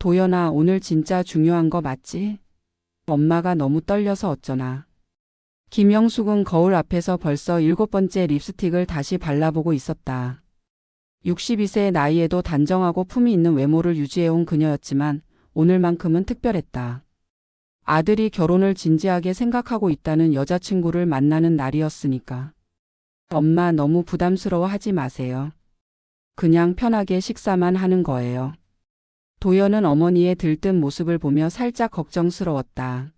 도연아, 오늘 진짜 중요한 거 맞지? 엄마가 너무 떨려서 어쩌나. 김영숙은 거울 앞에서 벌써 7번째 립스틱을 다시 발라보고 있었다. 62세의 나이에도 단정하고 품이 있는 외모를 유지해온 그녀였지만 오늘만큼은 특별했다. 아들이 결혼을 진지하게 생각하고 있다는 여자친구를 만나는 날이었으니까. 엄마, 너무 부담스러워 하지 마세요. 그냥 편하게 식사만 하는 거예요. 도연은 어머니의 들뜬 모습을 보며 살짝 걱정스러웠다.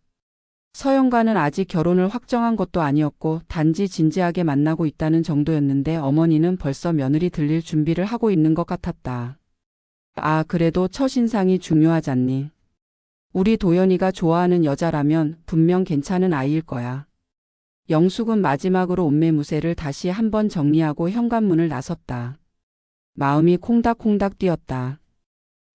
서연과는 아직 결혼을 확정한 것도 아니었고 단지 진지하게 만나고 있다는 정도였는데 어머니는 벌써 며느리 들릴 준비를 하고 있는 것 같았다. 아, 그래도 첫인상이 중요하잖니. 우리 도연이가 좋아하는 여자라면 분명 괜찮은 아이일 거야. 영숙은 마지막으로 옷매무새를 다시 한번 정리하고 현관문을 나섰다. 마음이 콩닥콩닥 뛰었다.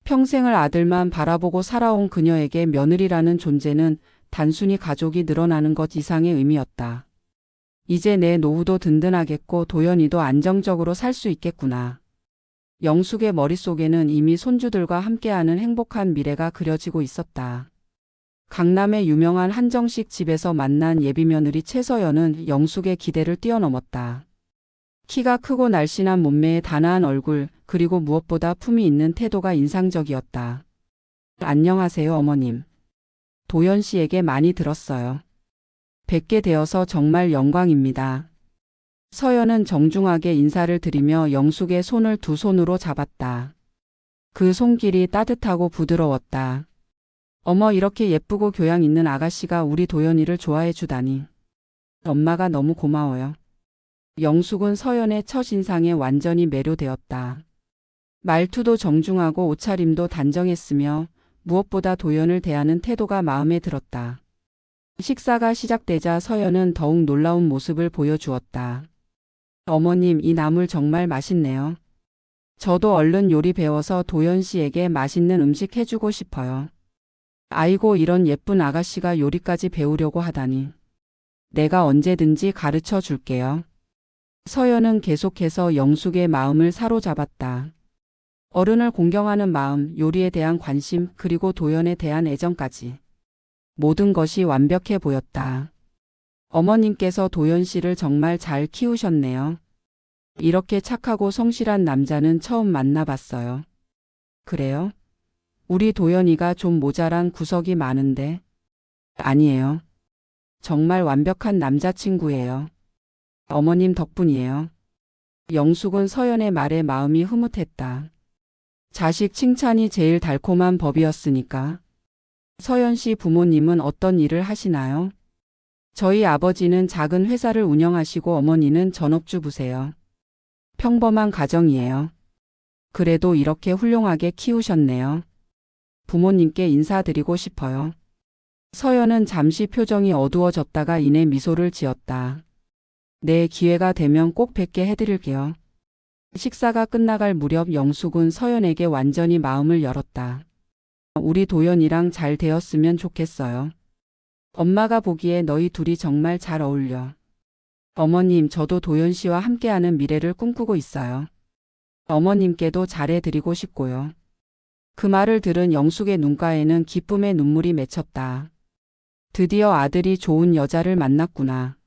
평생을 아들만 바라보고 살아온 그녀에게 며느리라는 존재는 단순히 가족이 늘어나는 것 이상의 의미였다. 이제 내 노후도 든든하겠고 도연이도 안정적으로 살 수 있겠구나. 영숙의 머릿속에는 이미 손주들과 함께하는 행복한 미래가 그려지고 있었다. 강남의 유명한 한정식 집에서 만난 예비며느리 최서연은 영숙의 기대를 뛰어넘었다. 키가 크고 날씬한 몸매에 단아한 얼굴, 그리고 무엇보다 품이 있는 태도가 인상적이었다. 안녕하세요, 어머님. 도연 씨에게 많이 들었어요. 뵙게 되어서 정말 영광입니다. 서연은 정중하게 인사를 드리며 영숙의 손을 두 손으로 잡았다. 그 손길이 따뜻하고 부드러웠다. 어머, 이렇게 예쁘고 교양 있는 아가씨가 우리 도연이를 좋아해 주다니. 엄마가 너무 고마워요. 영숙은 서연의 첫인상에 완전히 매료되었다. 말투도 정중하고 옷차림도 단정했으며 무엇보다 도연을 대하는 태도가 마음에 들었다. 식사가 시작되자 서연은 더욱 놀라운 모습을 보여주었다. 어머님, 이 나물 정말 맛있네요. 저도 얼른 요리 배워서 도연 씨에게 맛있는 음식 해주고 싶어요. 아이고, 이런 예쁜 아가씨가 요리까지 배우려고 하다니. 내가 언제든지 가르쳐 줄게요. 서연은 계속해서 영숙의 마음을 사로잡았다. 어른을 공경하는 마음, 요리에 대한 관심, 그리고 도연에 대한 애정까지. 모든 것이 완벽해 보였다. 어머님께서 도연 씨를 정말 잘 키우셨네요. 이렇게 착하고 성실한 남자는 처음 만나봤어요. 그래요? 우리 도연이가 좀 모자란 구석이 많은데. 아니에요. 정말 완벽한 남자친구예요. 어머님 덕분이에요. 영숙은 서연의 말에 마음이 흐뭇했다. 자식 칭찬이 제일 달콤한 법이었으니까. 서연 씨 부모님은 어떤 일을 하시나요? 저희 아버지는 작은 회사를 운영하시고 어머니는 전업주부세요. 평범한 가정이에요. 그래도 이렇게 훌륭하게 키우셨네요. 부모님께 인사드리고 싶어요. 서연은 잠시 표정이 어두워졌다가 이내 미소를 지었다. 네, 기회가 되면 꼭 뵙게 해드릴게요. 식사가 끝나갈 무렵 영숙은 서연에게 완전히 마음을 열었다. 우리 도연이랑 잘 되었으면 좋겠어요. 엄마가 보기에 너희 둘이 정말 잘 어울려. 어머님, 저도 도연 씨와 함께하는 미래를 꿈꾸고 있어요. 어머님께도 잘해드리고 싶고요. 그 말을 들은 영숙의 눈가에는 기쁨의 눈물이 맺혔다. 드디어 아들이 좋은 여자를 만났구나.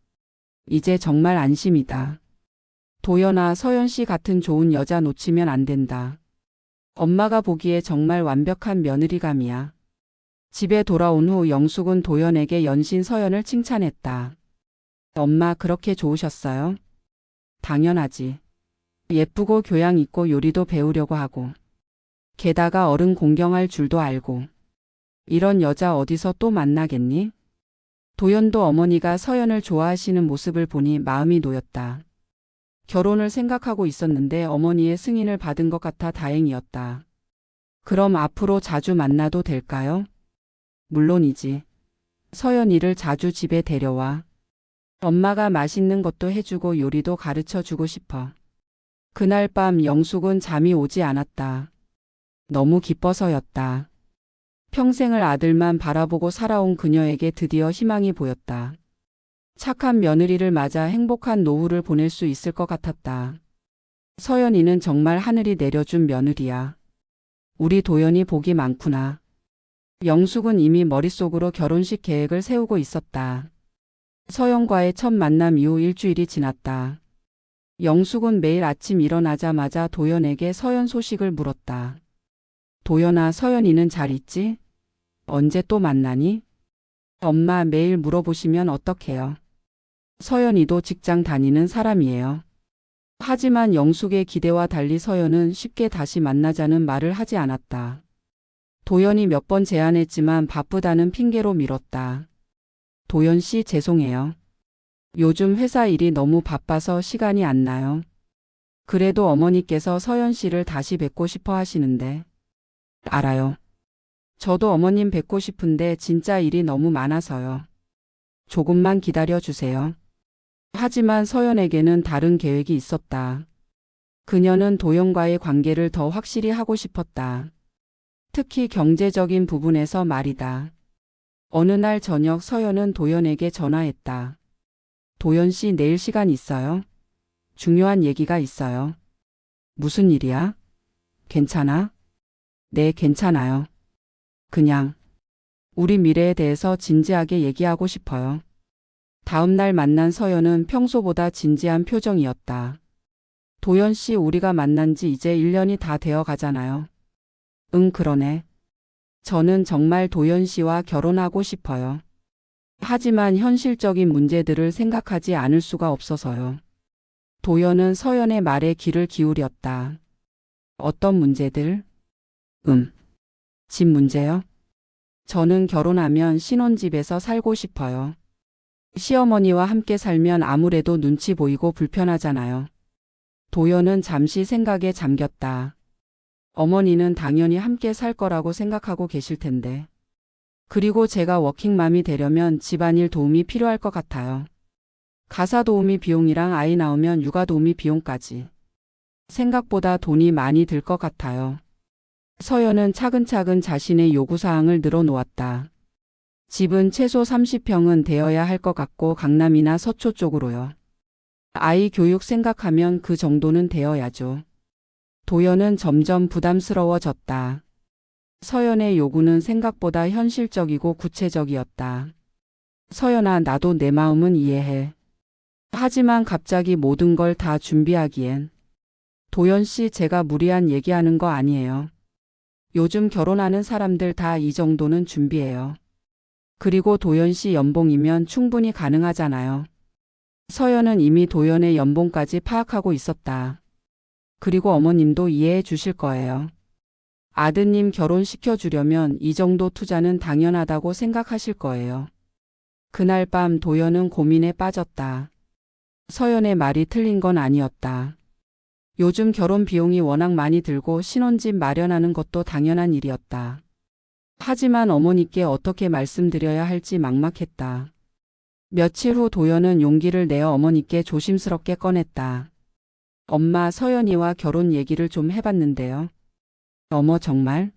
이제 정말 안심이다. 도연아, 서연 씨 같은 좋은 여자 놓치면 안 된다. 엄마가 보기에 정말 완벽한 며느리감이야. 집에 돌아온 후 영숙은 도연에게 연신 서연을 칭찬했다. 엄마, 그렇게 좋으셨어요? 당연하지. 예쁘고 교양 있고 요리도 배우려고 하고. 게다가 어른 공경할 줄도 알고. 이런 여자 어디서 또 만나겠니? 도연도 어머니가 서연을 좋아하시는 모습을 보니 마음이 놓였다. 결혼을 생각하고 있었는데 어머니의 승인을 받은 것 같아 다행이었다. 그럼 앞으로 자주 만나도 될까요? 물론이지. 서연이를 자주 집에 데려와. 엄마가 맛있는 것도 해주고 요리도 가르쳐 주고 싶어. 그날 밤 영숙은 잠이 오지 않았다. 너무 기뻐서였다. 평생을 아들만 바라보고 살아온 그녀에게 드디어 희망이 보였다. 착한 며느리를 맞아 행복한 노후를 보낼 수 있을 것 같았다. 서연이는 정말 하늘이 내려준 며느리야. 우리 도연이 복이 많구나. 영숙은 이미 머릿속으로 결혼식 계획을 세우고 있었다. 서연과의 첫 만남 이후 일주일이 지났다. 영숙은 매일 아침 일어나자마자 도연에게 서연 소식을 물었다. 도연아, 서연이는 잘 있지? 언제 또 만나니? 엄마 매일 물어보시면 어떡해요? 서연이도 직장 다니는 사람이에요. 하지만 영숙의 기대와 달리 서연은 쉽게 다시 만나자는 말을 하지 않았다. 도연이 몇 번 제안했지만 바쁘다는 핑계로 미뤘다. 도연 씨, 죄송해요. 요즘 회사 일이 너무 바빠서 시간이 안 나요. 그래도 어머니께서 서연 씨를 다시 뵙고 싶어 하시는데. 알아요. 저도 어머님 뵙고 싶은데 진짜 일이 너무 많아서요. 조금만 기다려 주세요. 하지만 서연에게는 다른 계획이 있었다. 그녀는 도연과의 관계를 더 확실히 하고 싶었다. 특히 경제적인 부분에서 말이다. 어느 날 저녁 서연은 도연에게 전화했다. 도연 씨, 내일 시간 있어요? 중요한 얘기가 있어요. 무슨 일이야? 괜찮아? 네, 괜찮아요. 그냥 우리 미래에 대해서 진지하게 얘기하고 싶어요. 다음 날 만난 서연은 평소보다 진지한 표정이었다. 도연 씨, 우리가 만난 지 이제 1년이 다 되어 가잖아요. 응, 그러네. 저는 정말 도연 씨와 결혼하고 싶어요. 하지만 현실적인 문제들을 생각하지 않을 수가 없어서요. 도연은 서연의 말에 귀를 기울였다. 어떤 문제들? 집 문제요? 저는 결혼하면 신혼집에서 살고 싶어요. 시어머니와 함께 살면 아무래도 눈치 보이고 불편하잖아요. 도연은 잠시 생각에 잠겼다. 어머니는 당연히 함께 살 거라고 생각하고 계실 텐데. 그리고 제가 워킹맘이 되려면 집안일 도움이 필요할 것 같아요. 가사 도우미 비용이랑 아이 낳으면 육아 도우미 비용까지. 생각보다 돈이 많이 들 것 같아요. 서연은 차근차근 자신의 요구사항을 늘어놓았다. 집은 최소 30평은 되어야 할 것 같고 강남이나 서초 쪽으로요. 아이 교육 생각하면 그 정도는 되어야죠. 도연은 점점 부담스러워졌다. 서연의 요구는 생각보다 현실적이고 구체적이었다. 서연아, 나도 내 마음은 이해해. 하지만 갑자기 모든 걸 다 준비하기엔. 도연 씨, 제가 무리한 얘기하는 거 아니에요. 요즘 결혼하는 사람들 다 이 정도는 준비해요. 그리고 도연 씨 연봉이면 충분히 가능하잖아요. 서연은 이미 도연의 연봉까지 파악하고 있었다. 그리고 어머님도 이해해 주실 거예요. 아드님 결혼시켜 주려면 이 정도 투자는 당연하다고 생각하실 거예요. 그날 밤 도연은 고민에 빠졌다. 서연의 말이 틀린 건 아니었다. 요즘 결혼 비용이 워낙 많이 들고 신혼집 마련하는 것도 당연한 일이었다. 하지만 어머니께 어떻게 말씀드려야 할지 막막했다. 며칠 후 도연은 용기를 내어 어머니께 조심스럽게 꺼냈다. 엄마, 서연이와 결혼 얘기를 좀 해봤는데요. 어머, 정말?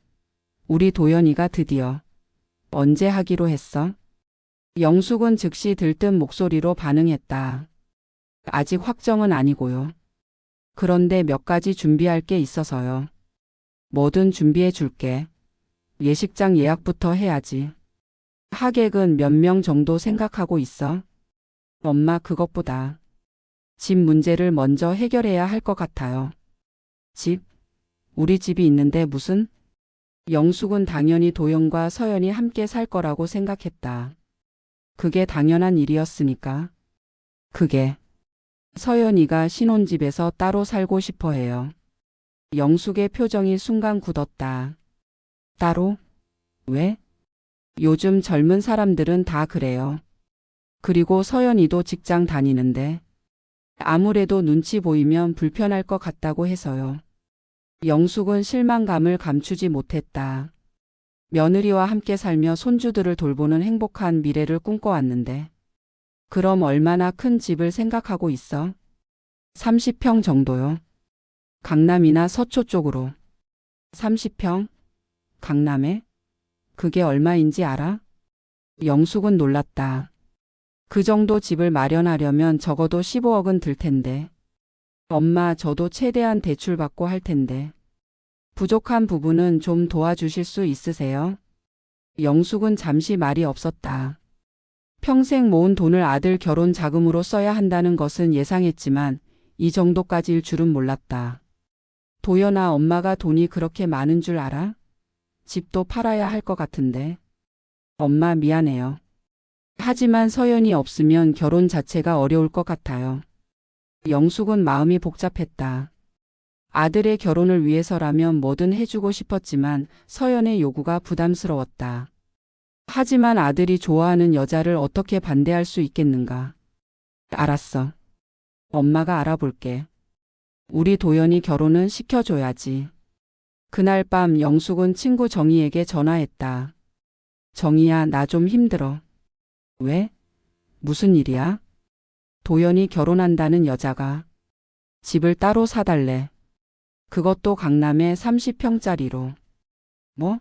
우리 도연이가 드디어. 언제 하기로 했어? 영숙은 즉시 들뜬 목소리로 반응했다. 아직 확정은 아니고요. 그런데 몇 가지 준비할 게 있어서요. 뭐든 준비해 줄게. 예식장 예약부터 해야지. 하객은 몇 명 정도 생각하고 있어? 엄마, 그것보다 집 문제를 먼저 해결해야 할 것 같아요. 집? 우리 집이 있는데 무슨? 영숙은 당연히 도연과 서연이 함께 살 거라고 생각했다. 그게 당연한 일이었으니까. 그게 서연이가 신혼집에서 따로 살고 싶어 해요. 영숙의 표정이 순간 굳었다. 따로? 왜? 요즘 젊은 사람들은 다 그래요. 그리고 서연이도 직장 다니는데 아무래도 눈치 보이면 불편할 것 같다고 해서요. 영숙은 실망감을 감추지 못했다. 며느리와 함께 살며 손주들을 돌보는 행복한 미래를 꿈꿔왔는데 그럼 얼마나 큰 집을 생각하고 있어? 30평 정도요. 강남이나 서초 쪽으로. 30평? 강남에? 그게 얼마인지 알아? 영숙은 놀랐다. 그 정도 집을 마련하려면 적어도 15억은 들 텐데. 엄마, 저도 최대한 대출받고 할 텐데. 부족한 부분은 좀 도와주실 수 있으세요? 영숙은 잠시 말이 없었다. 평생 모은 돈을 아들 결혼 자금으로 써야 한다는 것은 예상했지만 이 정도까지일 줄은 몰랐다. 도연아, 엄마가 돈이 그렇게 많은 줄 알아? 집도 팔아야 할 것 같은데. 엄마 미안해요. 하지만 서연이 없으면 결혼 자체가 어려울 것 같아요. 영숙은 마음이 복잡했다. 아들의 결혼을 위해서라면 뭐든 해주고 싶었지만 서연의 요구가 부담스러웠다. 하지만 아들이 좋아하는 여자를 어떻게 반대할 수 있겠는가. 알았어. 엄마가 알아볼게. 우리 도연이 결혼은 시켜줘야지. 그날 밤 영숙은 친구 정희에게 전화했다. 정희야, 나 좀 힘들어. 왜? 무슨 일이야? 도연이 결혼한다는 여자가 집을 따로 사달래. 그것도 강남에 30평짜리로. 뭐?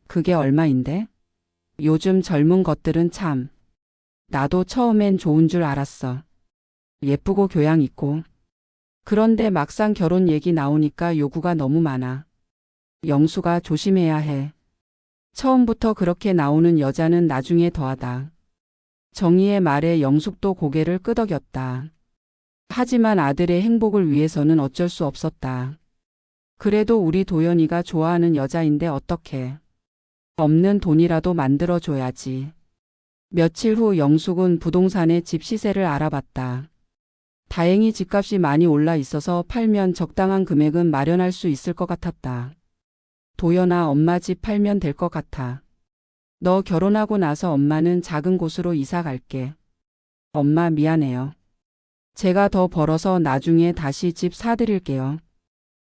그게 얼마인데? 요즘 젊은 것들은 참. 나도 처음엔 좋은 줄 알았어. 예쁘고 교양 있고. 그런데 막상 결혼 얘기 나오니까 요구가 너무 많아. 영수가 조심해야 해. 처음부터 그렇게 나오는 여자는 나중에 더하다. 정희의 말에 영숙도 고개를 끄덕였다. 하지만 아들의 행복을 위해서는 어쩔 수 없었다. 그래도 우리 도연이가 좋아하는 여자인데 어떡해. 없는 돈이라도 만들어줘야지. 며칠 후 영숙은 부동산의 집 시세를 알아봤다. 다행히 집값이 많이 올라 있어서 팔면 적당한 금액은 마련할 수 있을 것 같았다. 도연아, 엄마 집 팔면 될 것 같아. 너 결혼하고 나서 엄마는 작은 곳으로 이사 갈게. 엄마 미안해요. 제가 더 벌어서 나중에 다시 집 사드릴게요.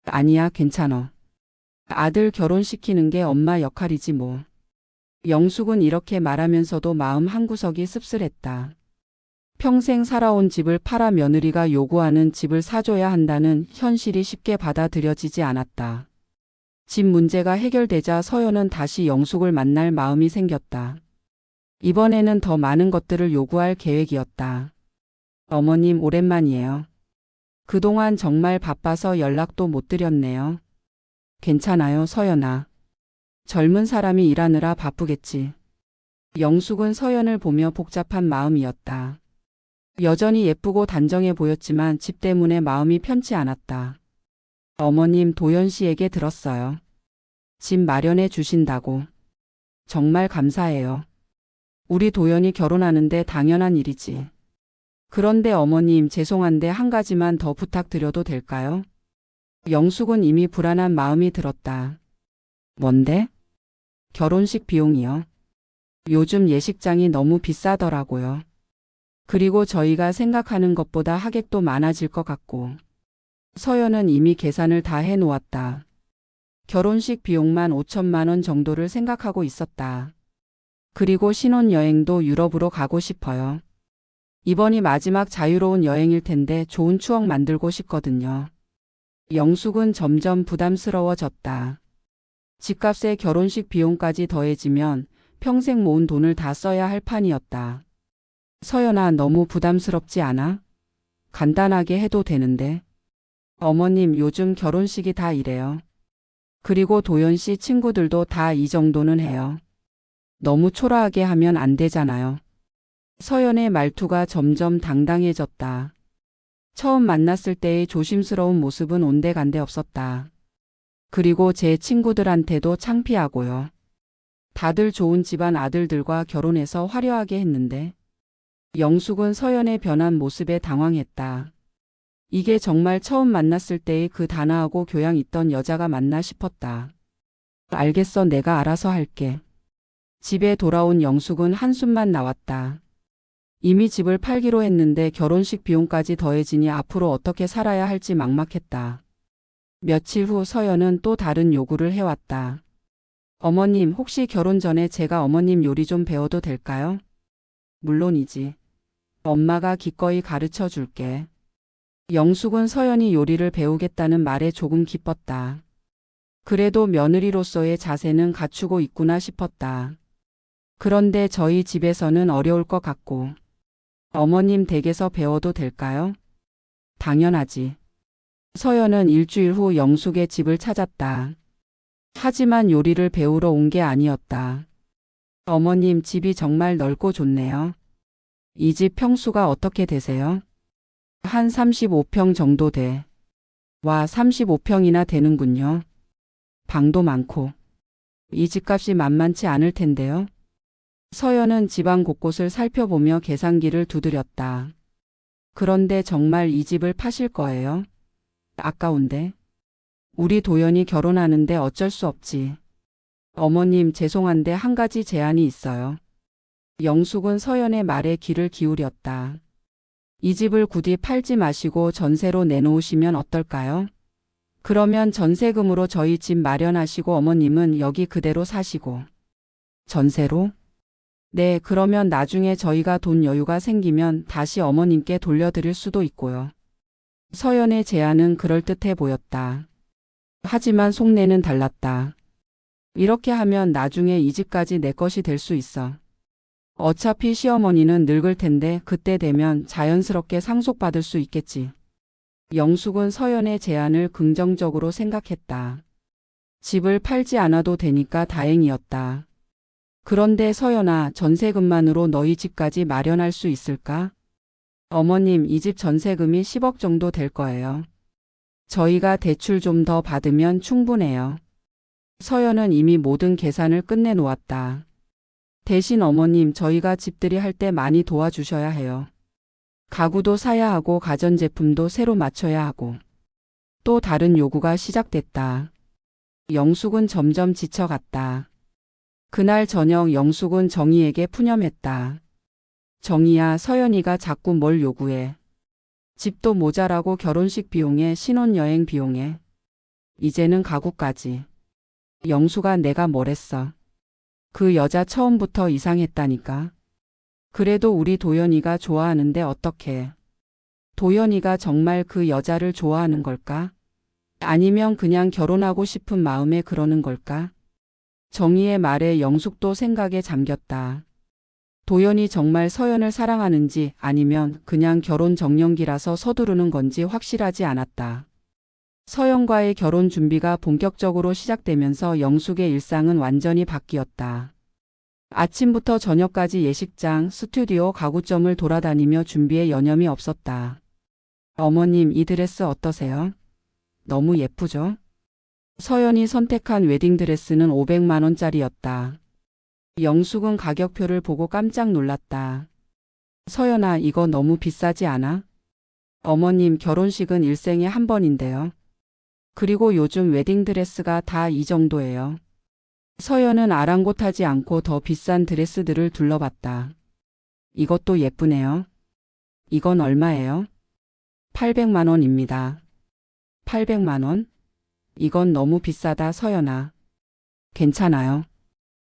아니야, 괜찮아. 아들 결혼시키는 게 엄마 역할이지 뭐. 영숙은 이렇게 말하면서도 마음 한구석이 씁쓸했다. 평생 살아온 집을 팔아 며느리가 요구하는 집을 사줘야 한다는 현실이 쉽게 받아들여지지 않았다. 집 문제가 해결되자 서연은 다시 영숙을 만날 마음이 생겼다. 이번에는 더 많은 것들을 요구할 계획이었다. 어머님, 오랜만이에요. 그동안 정말 바빠서 연락도 못 드렸네요. 괜찮아요, 서연아. 젊은 사람이 일하느라 바쁘겠지. 영숙은 서연을 보며 복잡한 마음이었다. 여전히 예쁘고 단정해 보였지만 집 때문에 마음이 편치 않았다. 어머님, 도연 씨에게 들었어요. 집 마련해 주신다고. 정말 감사해요. 우리 도연이 결혼하는데 당연한 일이지. 그런데 어머님, 죄송한데 한 가지만 더 부탁드려도 될까요? 영숙은 이미 불안한 마음이 들었다. 뭔데? 결혼식 비용이요. 요즘 예식장이 너무 비싸더라고요. 그리고 저희가 생각하는 것보다 하객도 많아질 것 같고. 서연은 이미 계산을 다 해놓았다. 결혼식 비용만 5천만 원 정도를 생각하고 있었다. 그리고 신혼여행도 유럽으로 가고 싶어요. 이번이 마지막 자유로운 여행일 텐데 좋은 추억 만들고 싶거든요. 영숙은 점점 부담스러워졌다. 집값에 결혼식 비용까지 더해지면 평생 모은 돈을 다 써야 할 판이었다. 서연아, 너무 부담스럽지 않아? 간단하게 해도 되는데. 어머님, 요즘 결혼식이 다 이래요. 그리고 도연 씨 친구들도 다 이 정도는 해요. 너무 초라하게 하면 안 되잖아요. 서연의 말투가 점점 당당해졌다. 처음 만났을 때의 조심스러운 모습은 온데간데 없었다. 그리고 제 친구들한테도 창피하고요. 다들 좋은 집안 아들들과 결혼해서 화려하게 했는데. 영숙은 서연의 변한 모습에 당황했다. 이게 정말 처음 만났을 때의 그 단아하고 교양 있던 여자가 맞나 싶었다. 알겠어, 내가 알아서 할게. 집에 돌아온 영숙은 한숨만 나왔다. 이미 집을 팔기로 했는데 결혼식 비용까지 더해지니 앞으로 어떻게 살아야 할지 막막했다. 며칠 후 서연은 또 다른 요구를 해왔다. 어머님, 혹시 결혼 전에 제가 어머님 요리 좀 배워도 될까요? 물론이지. 엄마가 기꺼이 가르쳐 줄게. 영숙은 서연이 요리를 배우겠다는 말에 조금 기뻤다. 그래도 며느리로서의 자세는 갖추고 있구나 싶었다. 그런데 저희 집에서는 어려울 것 같고. 어머님 댁에서 배워도 될까요? 당연하지. 서연은 일주일 후 영숙의 집을 찾았다. 하지만 요리를 배우러 온 게 아니었다. 어머님 집이 정말 넓고 좋네요. 이 집 평수가 어떻게 되세요? 한 35평 정도 돼. 와, 35평이나 되는군요. 방도 많고. 이 집값이 만만치 않을 텐데요. 서연은 집안 곳곳을 살펴보며 계산기를 두드렸다. 그런데 정말 이 집을 파실 거예요? 아까운데. 우리 도연이 결혼하는데 어쩔 수 없지. 어머님 죄송한데 한 가지 제안이 있어요. 영숙은 서연의 말에 귀를 기울였다. 이 집을 굳이 팔지 마시고 전세로 내놓으시면 어떨까요? 그러면 전세금으로 저희 집 마련하시고 어머님은 여기 그대로 사시고. 전세로? 네, 그러면 나중에 저희가 돈 여유가 생기면 다시 어머님께 돌려드릴 수도 있고요. 서연의 제안은 그럴듯해 보였다. 하지만 속내는 달랐다. 이렇게 하면 나중에 이 집까지 내 것이 될 수 있어. 어차피 시어머니는 늙을 텐데 그때 되면 자연스럽게 상속받을 수 있겠지. 영숙은 서연의 제안을 긍정적으로 생각했다. 집을 팔지 않아도 되니까 다행이었다. 그런데 서연아, 전세금만으로 너희 집까지 마련할 수 있을까? 어머님, 이 집 전세금이 10억 정도 될 거예요. 저희가 대출 좀 더 받으면 충분해요. 서연은 이미 모든 계산을 끝내놓았다. 대신 어머님, 저희가 집들이 할 때 많이 도와주셔야 해요. 가구도 사야 하고 가전제품도 새로 맞춰야 하고. 또 다른 요구가 시작됐다. 영숙은 점점 지쳐갔다. 그날 저녁 영숙은 정희에게 푸념했다. 정희야, 서연이가 자꾸 뭘 요구해. 집도 모자라고 결혼식 비용에 신혼여행 비용에. 이제는 가구까지. 영숙아, 내가 뭘 했어. 그 여자 처음부터 이상했다니까. 그래도 우리 도연이가 좋아하는데 어떡해. 도연이가 정말 그 여자를 좋아하는 걸까? 아니면 그냥 결혼하고 싶은 마음에 그러는 걸까? 정희의 말에 영숙도 생각에 잠겼다. 도연이 정말 서연을 사랑하는지 아니면 그냥 결혼 정년기라서 서두르는 건지 확실하지 않았다. 서연과의 결혼 준비가 본격적으로 시작되면서 영숙의 일상은 완전히 바뀌었다. 아침부터 저녁까지 예식장, 스튜디오, 가구점을 돌아다니며 준비에 여념이 없었다. 어머님, 이 드레스 어떠세요? 너무 예쁘죠? 서연이 선택한 웨딩드레스는 500만 원짜리였다. 영숙은 가격표를 보고 깜짝 놀랐다. 서연아, 이거 너무 비싸지 않아? 어머님, 결혼식은 일생에 한 번인데요. 그리고 요즘 웨딩드레스가 다 이 정도예요. 서연은 아랑곳하지 않고 더 비싼 드레스들을 둘러봤다. 이것도 예쁘네요. 이건 얼마예요? 800만 원입니다. 800만 원? 이건 너무 비싸다, 서연아. 괜찮아요.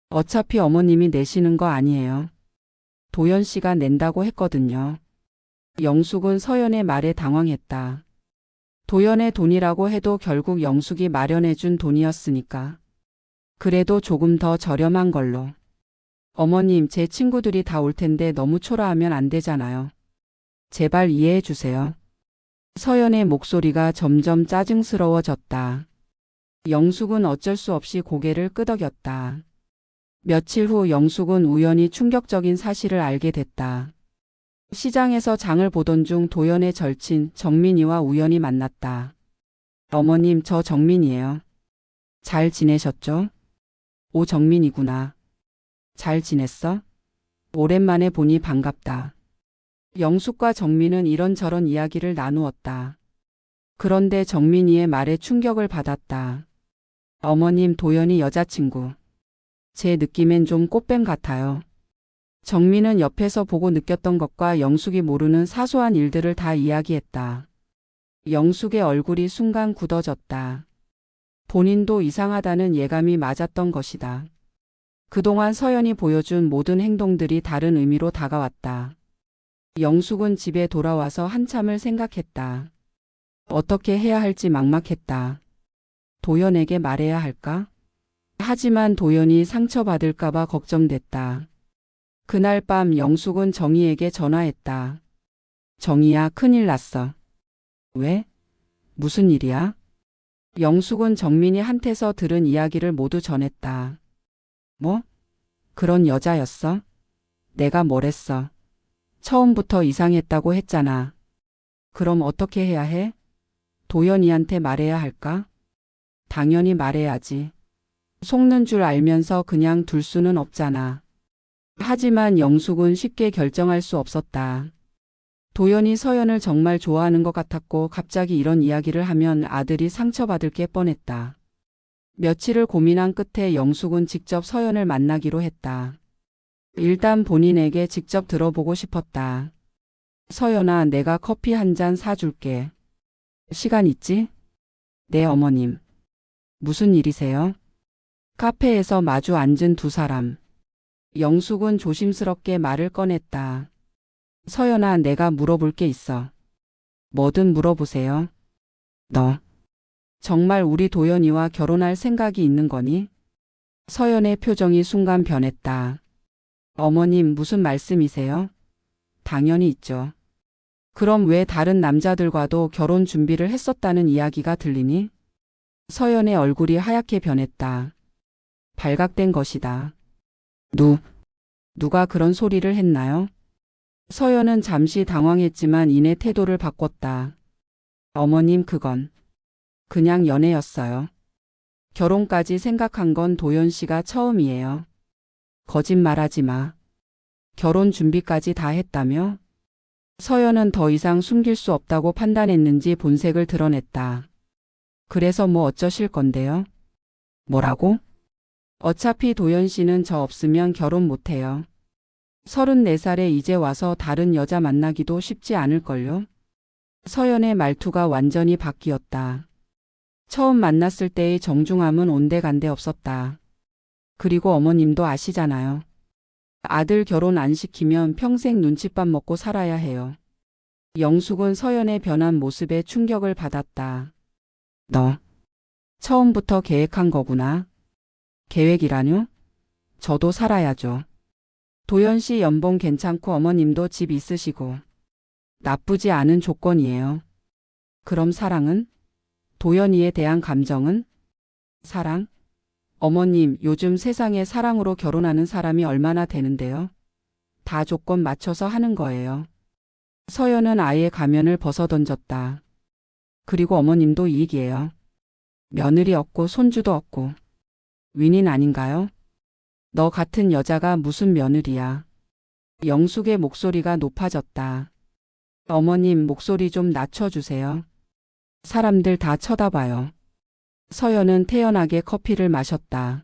어차피 어머님이 내시는 거 아니에요. 도연 씨가 낸다고 했거든요. 영숙은 서연의 말에 당황했다. 도연의 돈이라고 해도 결국 영숙이 마련해준 돈이었으니까. 그래도 조금 더 저렴한 걸로. 어머님, 제 친구들이 다 올 텐데 너무 초라하면 안 되잖아요. 제발 이해해 주세요. 서연의 목소리가 점점 짜증스러워졌다. 영숙은 어쩔 수 없이 고개를 끄덕였다. 며칠 후 영숙은 우연히 충격적인 사실을 알게 됐다. 시장에서 장을 보던 중 도연의 절친 정민이와 우연히 만났다. 어머님, 저 정민이에요. 잘 지내셨죠? 오, 정민이구나. 잘 지냈어? 오랜만에 보니 반갑다. 영숙과 정민은 이런저런 이야기를 나누었다. 그런데 정민이의 말에 충격을 받았다. 어머님, 도연이 여자친구. 제 느낌엔 좀 꽃뱀 같아요. 정민은 옆에서 보고 느꼈던 것과 영숙이 모르는 사소한 일들을 다 이야기했다. 영숙의 얼굴이 순간 굳어졌다. 본인도 이상하다는 예감이 맞았던 것이다. 그동안 서연이 보여준 모든 행동들이 다른 의미로 다가왔다. 영숙은 집에 돌아와서 한참을 생각했다. 어떻게 해야 할지 막막했다. 도연에게 말해야 할까? 하지만 도연이 상처받을까봐 걱정됐다. 그날 밤 영숙은 정희에게 전화했다. 정희야, 큰일 났어. 왜? 무슨 일이야? 영숙은 정민이 한테서 들은 이야기를 모두 전했다. 뭐? 그런 여자였어? 내가 뭘 했어? 처음부터 이상했다고 했잖아. 그럼 어떻게 해야 해? 도연이한테 말해야 할까? 당연히 말해야지. 속는 줄 알면서 그냥 둘 수는 없잖아. 하지만 영숙은 쉽게 결정할 수 없었다. 도연이 서연을 정말 좋아하는 것 같았고 갑자기 이런 이야기를 하면 아들이 상처받을 게 뻔했다. 며칠을 고민한 끝에 영숙은 직접 서연을 만나기로 했다. 일단 본인에게 직접 들어보고 싶었다. 서연아, 내가 커피 한 잔 사줄게. 시간 있지? 네, 어머님. 무슨 일이세요? 카페에서 마주 앉은 두 사람. 영숙은 조심스럽게 말을 꺼냈다. 서연아, 내가 물어볼 게 있어. 뭐든 물어보세요. 너 정말 우리 도연이와 결혼할 생각이 있는 거니? 서연의 표정이 순간 변했다. 어머님, 무슨 말씀이세요? 당연히 있죠. 그럼 왜 다른 남자들과도 결혼 준비를 했었다는 이야기가 들리니? 서연의 얼굴이 하얗게 변했다. 발각된 것이다. 누가 그런 소리를 했나요? 서연은 잠시 당황했지만 이내 태도를 바꿨다. 어머님, 그건 그냥 연애였어요. 결혼까지 생각한 건 도연 씨가 처음이에요. 거짓말하지 마. 결혼 준비까지 다 했다며? 서연은 더 이상 숨길 수 없다고 판단했는지 본색을 드러냈다. 그래서 뭐 어쩌실 건데요? 뭐라고? 어차피 도연 씨는 저 없으면 결혼 못해요. 34살에 이제 와서 다른 여자 만나기도 쉽지 않을걸요? 서연의 말투가 완전히 바뀌었다. 처음 만났을 때의 정중함은 온데간데 없었다. 그리고 어머님도 아시잖아요. 아들 결혼 안 시키면 평생 눈칫밥 먹고 살아야 해요. 영숙은 서연의 변한 모습에 충격을 받았다. 너 처음부터 계획한 거구나. 계획이라뇨? 저도 살아야죠. 도연 씨 연봉 괜찮고 어머님도 집 있으시고 나쁘지 않은 조건이에요. 그럼 사랑은? 도연이에 대한 감정은? 사랑? 어머님, 요즘 세상에 사랑으로 결혼하는 사람이 얼마나 되는데요? 다 조건 맞춰서 하는 거예요. 서연은 아예 가면을 벗어던졌다. 그리고 어머님도 이익이에요. 며느리 없고 손주도 없고. 윈윈 아닌가요? 너 같은 여자가 무슨 며느리야. 영숙의 목소리가 높아졌다. 어머님, 목소리 좀 낮춰주세요. 사람들 다 쳐다봐요. 서연은 태연하게 커피를 마셨다.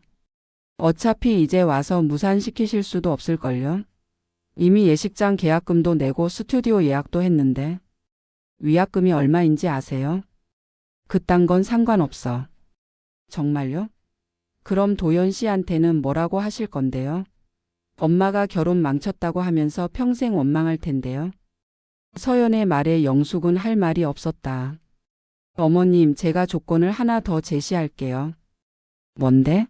어차피 이제 와서 무산시키실 수도 없을걸요? 이미 예식장 계약금도 내고 스튜디오 예약도 했는데. 위약금이 얼마인지 아세요? 그딴 건 상관없어. 정말요? 그럼 도연 씨한테는 뭐라고 하실 건데요? 엄마가 결혼 망쳤다고 하면서 평생 원망할 텐데요. 서연의 말에 영숙은 할 말이 없었다. 어머님, 제가 조건을 하나 더 제시할게요. 뭔데?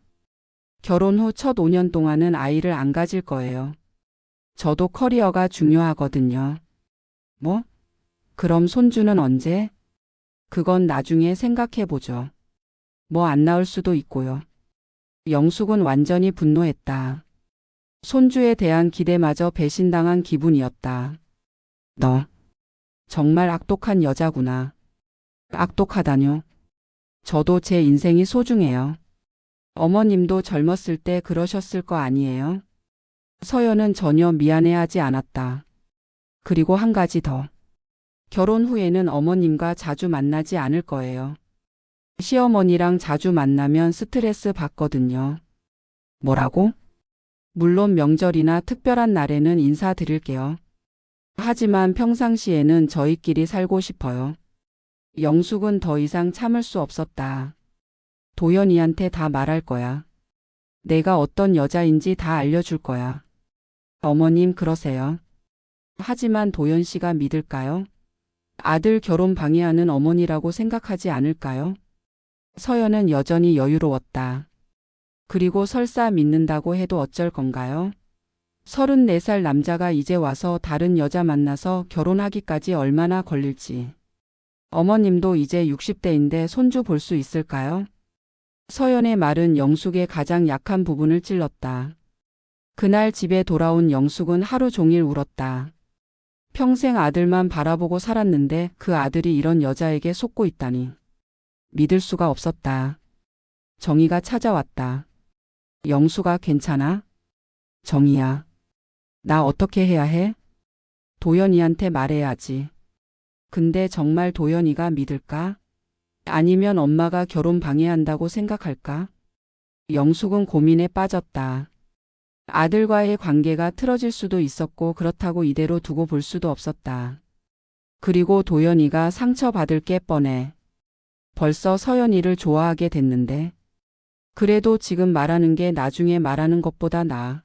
결혼 후 첫 5년 동안은 아이를 안 가질 거예요. 저도 커리어가 중요하거든요. 뭐? 그럼 손주는 언제? 그건 나중에 생각해보죠. 뭐 안 나올 수도 있고요. 영숙은 완전히 분노했다. 손주에 대한 기대마저 배신당한 기분이었다. 너 정말 악독한 여자구나. 악독하다뇨. 저도 제 인생이 소중해요. 어머님도 젊었을 때 그러셨을 거 아니에요? 서연은 전혀 미안해하지 않았다. 그리고 한 가지 더. 결혼 후에는 어머님과 자주 만나지 않을 거예요. 시어머니랑 자주 만나면 스트레스 받거든요. 뭐라고? 물론 명절이나 특별한 날에는 인사드릴게요. 하지만 평상시에는 저희끼리 살고 싶어요. 영숙은 더 이상 참을 수 없었다. 도연이한테 다 말할 거야. 내가 어떤 여자인지 다 알려줄 거야. 어머님, 그러세요. 하지만 도연 씨가 믿을까요? 아들 결혼 방해하는 어머니라고 생각하지 않을까요? 서연은 여전히 여유로웠다. 그리고 설사 믿는다고 해도 어쩔 건가요? 34살 남자가 이제 와서 다른 여자 만나서 결혼하기까지 얼마나 걸릴지. 어머님도 이제 60대인데 손주 볼 수 있을까요? 서연의 말은 영숙의 가장 약한 부분을 찔렀다. 그날 집에 돌아온 영숙은 하루 종일 울었다. 평생 아들만 바라보고 살았는데 그 아들이 이런 여자에게 속고 있다니. 믿을 수가 없었다. 정희가 찾아왔다. 영숙아, 괜찮아? 정희야. 나 어떻게 해야 해? 도연이한테 말해야지. 근데 정말 도연이가 믿을까? 아니면 엄마가 결혼 방해한다고 생각할까? 영숙은 고민에 빠졌다. 아들과의 관계가 틀어질 수도 있었고 그렇다고 이대로 두고 볼 수도 없었다. 그리고 도연이가 상처받을 게 뻔해. 벌써 서연이를 좋아하게 됐는데. 그래도 지금 말하는 게 나중에 말하는 것보다 나아.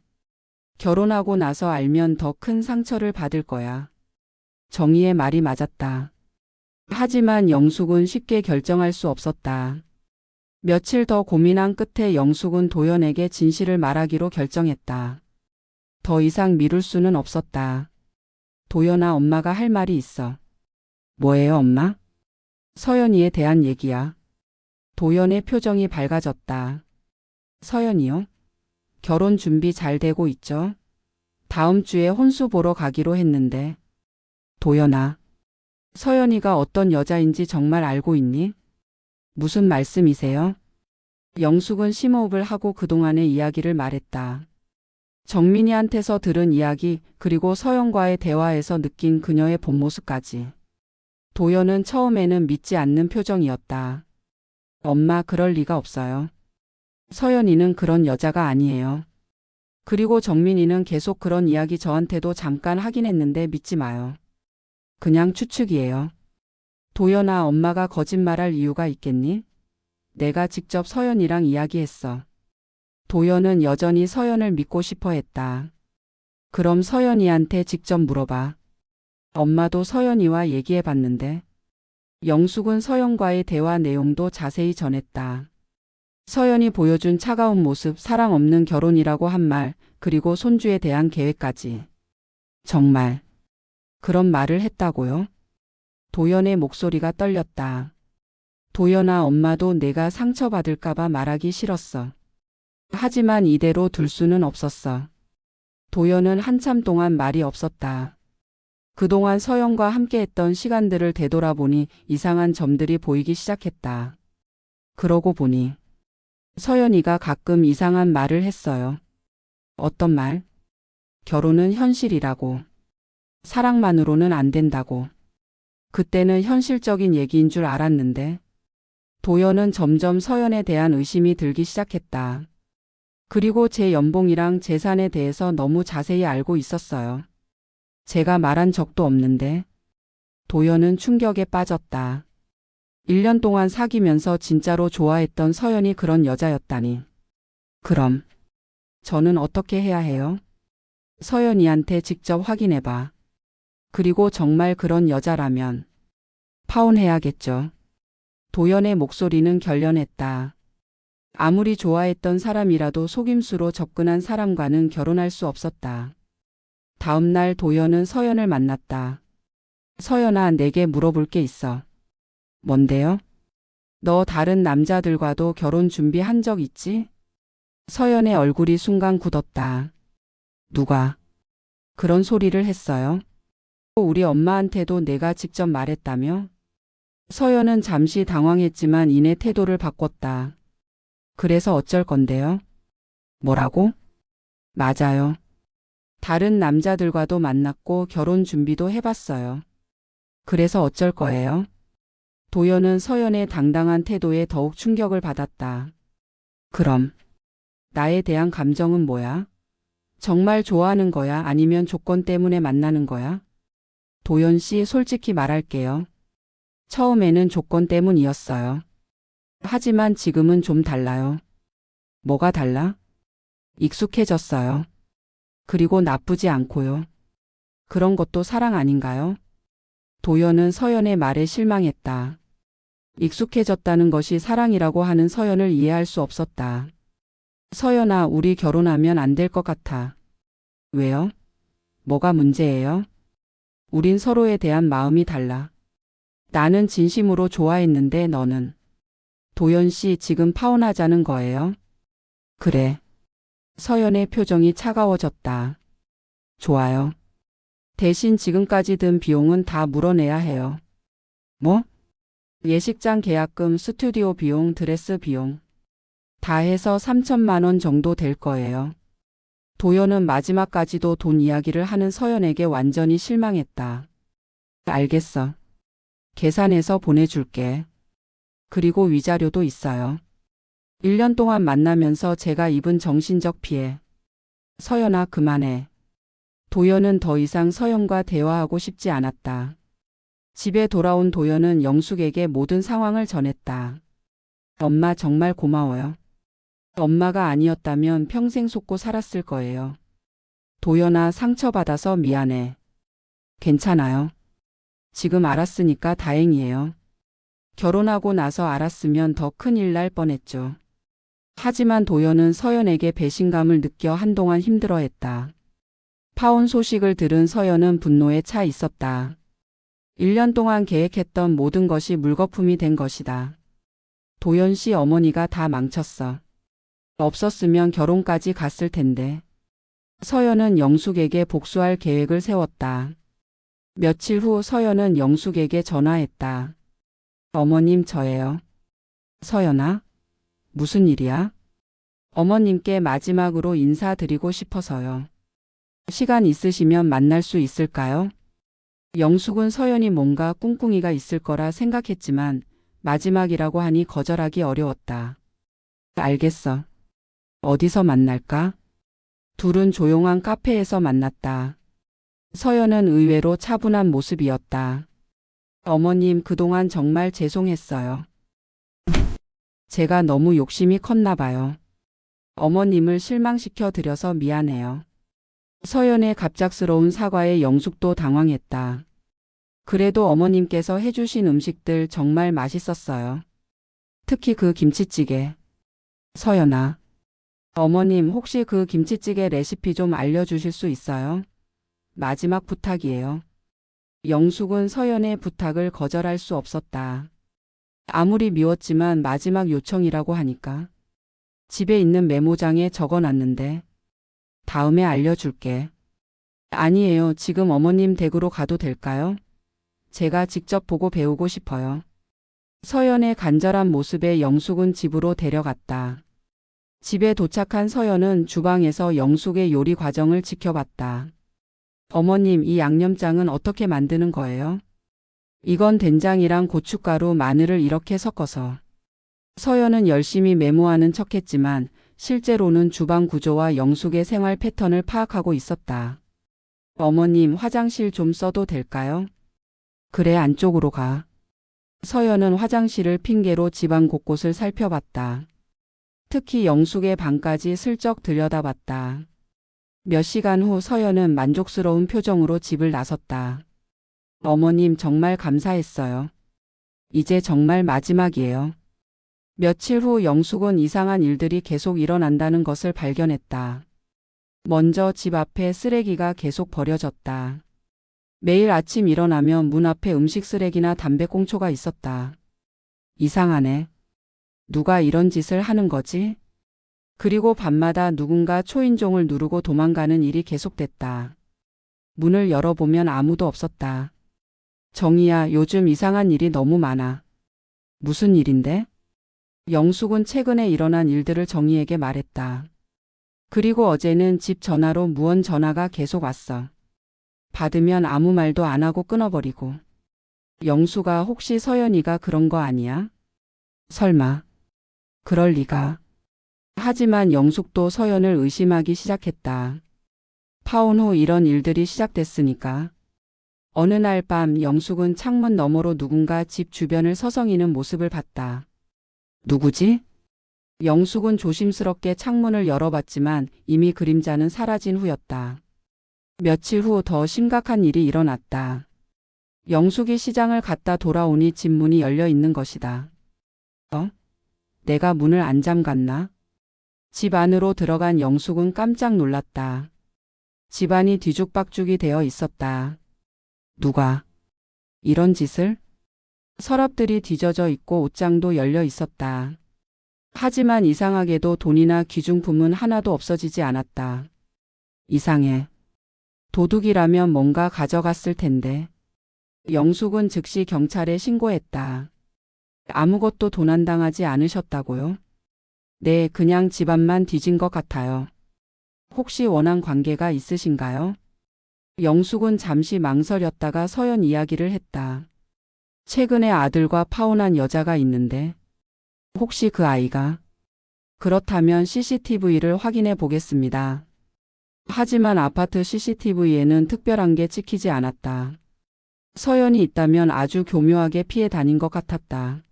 결혼하고 나서 알면 더 큰 상처를 받을 거야. 정희의 말이 맞았다. 하지만 영숙은 쉽게 결정할 수 없었다. 며칠 더 고민한 끝에 영숙은 도연에게 진실을 말하기로 결정했다. 더 이상 미룰 수는 없었다. 도연아, 엄마가 할 말이 있어. 뭐예요, 엄마? 서연이에 대한 얘기야. 도연의 표정이 밝아졌다. 서연이요? 결혼 준비 잘 되고 있죠? 다음 주에 혼수 보러 가기로 했는데. 도연아, 서연이가 어떤 여자인지 정말 알고 있니? 무슨 말씀이세요? 영숙은 심호흡을 하고 그동안의 이야기를 말했다. 정민이한테서 들은 이야기, 그리고 서연과의 대화에서 느낀 그녀의 본 모습까지. 도연은 처음에는 믿지 않는 표정이었다. 엄마, 그럴 리가 없어요. 서연이는 그런 여자가 아니에요. 그리고 정민이는 계속 그런 이야기 저한테도 잠깐 하긴 했는데 믿지 마요. 그냥 추측이에요. 도연아, 엄마가 거짓말할 이유가 있겠니? 내가 직접 서연이랑 이야기했어. 도연은 여전히 서연을 믿고 싶어 했다. 그럼 서연이한테 직접 물어봐. 엄마도 서연이와 얘기해 봤는데. 영숙은 서연과의 대화 내용도 자세히 전했다. 서연이 보여준 차가운 모습, 사랑 없는 결혼이라고 한 말, 그리고 손주에 대한 계획까지. 정말 그런 말을 했다고요? 도연의 목소리가 떨렸다. 도연아, 엄마도 내가 상처받을까봐 말하기 싫었어. 하지만 이대로 둘 수는 없었어. 도연은 한참 동안 말이 없었다. 그동안 서연과 함께했던 시간들을 되돌아보니 이상한 점들이 보이기 시작했다. 그러고 보니 서연이가 가끔 이상한 말을 했어요. 어떤 말? 결혼은 현실이라고. 사랑만으로는 안 된다고. 그때는 현실적인 얘기인 줄 알았는데. 도연은 점점 서연에 대한 의심이 들기 시작했다. 그리고 제 연봉이랑 재산에 대해서 너무 자세히 알고 있었어요. 제가 말한 적도 없는데. 도연은 충격에 빠졌다. 1년 동안 사귀면서 진짜로 좋아했던 서연이 그런 여자였다니. 그럼 저는 어떻게 해야 해요? 서연이한테 직접 확인해봐. 그리고 정말 그런 여자라면 파혼해야겠죠. 도연의 목소리는 결연했다. 아무리 좋아했던 사람이라도 속임수로 접근한 사람과는 결혼할 수 없었다. 다음 날 도연은 서연을 만났다. 서연아, 내게 물어볼 게 있어. 뭔데요? 너 다른 남자들과도 결혼 준비한 적 있지? 서연의 얼굴이 순간 굳었다. 누가 그런 소리를 했어요? 우리 엄마한테도 내가 직접 말했다며? 서연은 잠시 당황했지만 이내 태도를 바꿨다. 그래서 어쩔 건데요? 뭐라고? 맞아요. 다른 남자들과도 만났고 결혼 준비도 해봤어요. 그래서 어쩔 거예요? 도연은 서연의 당당한 태도에 더욱 충격을 받았다. 그럼 나에 대한 감정은 뭐야? 정말 좋아하는 거야? 아니면 조건 때문에 만나는 거야? 도연 씨, 솔직히 말할게요. 처음에는 조건 때문이었어요. 하지만 지금은 좀 달라요. 뭐가 달라? 익숙해졌어요. 그리고 나쁘지 않고요. 그런 것도 사랑 아닌가요? 도연은 서연의 말에 실망했다. 익숙해졌다는 것이 사랑이라고 하는 서연을 이해할 수 없었다. 서연아, 우리 결혼하면 안 될 것 같아. 왜요? 뭐가 문제예요? 우린 서로에 대한 마음이 달라. 나는 진심으로 좋아했는데 너는. 도연 씨 지금 파혼하자는 거예요? 그래. 서연의 표정이 차가워졌다. 좋아요. 대신 지금까지 든 비용은 다 물어내야 해요. 뭐? 예식장 계약금, 스튜디오 비용, 드레스 비용. 다 해서 3천만 원 정도 될 거예요. 도연은 마지막까지도 돈 이야기를 하는 서연에게 완전히 실망했다. 알겠어. 계산해서 보내줄게. 그리고 위자료도 있어요. 1년 동안 만나면서 제가 입은 정신적 피해. 서연아, 그만해. 도연은 더 이상 서연과 대화하고 싶지 않았다. 집에 돌아온 도연은 영숙에게 모든 상황을 전했다. 엄마 정말 고마워요. 엄마가 아니었다면 평생 속고 살았을 거예요. 도연아, 상처받아서 미안해. 괜찮아요. 지금 알았으니까 다행이에요. 결혼하고 나서 알았으면 더 큰일 날 뻔했죠. 하지만 도연은 서연에게 배신감을 느껴 한동안 힘들어했다. 파혼 소식을 들은 서연은 분노에 차 있었다. 1년 동안 계획했던 모든 것이 물거품이 된 것이다. 도연 씨 어머니가 다 망쳤어. 없었으면 결혼까지 갔을 텐데. 서연은 영숙에게 복수할 계획을 세웠다. 며칠 후 서연은 영숙에게 전화했다. 어머님, 저예요. 서연아? 무슨 일이야? 어머님께 마지막으로 인사드리고 싶어서요. 시간 있으시면 만날 수 있을까요? 영숙은 서연이 뭔가 꿍꿍이가 있을 거라 생각했지만 마지막이라고 하니 거절하기 어려웠다. 알겠어. 어디서 만날까? 둘은 조용한 카페에서 만났다. 서연은 의외로 차분한 모습이었다. 어머님, 그동안 정말 죄송했어요. 제가 너무 욕심이 컸나 봐요. 어머님을 실망시켜 드려서 미안해요. 서연의 갑작스러운 사과에 영숙도 당황했다. 그래도 어머님께서 해주신 음식들 정말 맛있었어요. 특히 그 김치찌개. 서연아. 어머님, 혹시 그 김치찌개 레시피 좀 알려주실 수 있어요? 마지막 부탁이에요. 영숙은 서연의 부탁을 거절할 수 없었다. 아무리 미웠지만 마지막 요청이라고 하니까. 집에 있는 메모장에 적어놨는데. 다음에 알려줄게. 아니에요. 지금 어머님 댁으로 가도 될까요? 제가 직접 보고 배우고 싶어요. 서연의 간절한 모습에 영숙은 집으로 데려갔다. 집에 도착한 서연은 주방에서 영숙의 요리 과정을 지켜봤다. 어머님, 이 양념장은 어떻게 만드는 거예요? 이건 된장이랑 고춧가루, 마늘을 이렇게 섞어서. 서연은 열심히 메모하는 척했지만 실제로는 주방 구조와 영숙의 생활 패턴을 파악하고 있었다. 어머님, 화장실 좀 써도 될까요? 그래, 안쪽으로 가. 서연은 화장실을 핑계로 집안 곳곳을 살펴봤다. 특히 영숙의 방까지 슬쩍 들여다봤다. 몇 시간 후 서연은 만족스러운 표정으로 집을 나섰다. 어머님, 정말 감사했어요. 이제 정말 마지막이에요. 며칠 후 영숙은 이상한 일들이 계속 일어난다는 것을 발견했다. 먼저 집 앞에 쓰레기가 계속 버려졌다. 매일 아침 일어나면 문 앞에 음식 쓰레기나 담배꽁초가 있었다. 이상하네. 누가 이런 짓을 하는 거지? 그리고 밤마다 누군가 초인종을 누르고 도망가는 일이 계속됐다. 문을 열어보면 아무도 없었다. 정희야, 요즘 이상한 일이 너무 많아. 무슨 일인데? 영숙은 최근에 일어난 일들을 정희에게 말했다. 그리고 어제는 집 전화로 무언 전화가 계속 왔어. 받으면 아무 말도 안 하고 끊어버리고. 영숙아, 혹시 서연이가 그런 거 아니야? 설마. 그럴 리가. 하지만 영숙도 서연을 의심하기 시작했다. 파혼 후 이런 일들이 시작됐으니까. 어느 날 밤 영숙은 창문 너머로 누군가 집 주변을 서성이는 모습을 봤다. 누구지? 영숙은 조심스럽게 창문을 열어봤지만 이미 그림자는 사라진 후였다. 며칠 후 더 심각한 일이 일어났다. 영숙이 시장을 갔다 돌아오니 집 문이 열려 있는 것이다. 내가 문을 안 잠갔나? 집 안으로 들어간 영숙은 깜짝 놀랐다. 집안이 뒤죽박죽이 되어 있었다. 누가 이런 짓을? 서랍들이 뒤져져 있고 옷장도 열려 있었다. 하지만 이상하게도 돈이나 귀중품은 하나도 없어지지 않았다. 이상해. 도둑이라면 뭔가 가져갔을 텐데. 영숙은 즉시 경찰에 신고했다. 아무것도 도난당하지 않으셨다고요? 네, 그냥 집안만 뒤진 것 같아요. 혹시 원한 관계가 있으신가요? 영숙은 잠시 망설였다가 서연 이야기를 했다. 최근에 아들과 파혼한 여자가 있는데 혹시 그 아이가? 그렇다면 CCTV를 확인해 보겠습니다. 하지만 아파트 CCTV에는 특별한 게 찍히지 않았다. 서연이 있다면 아주 교묘하게 피해 다닌 것 같았다.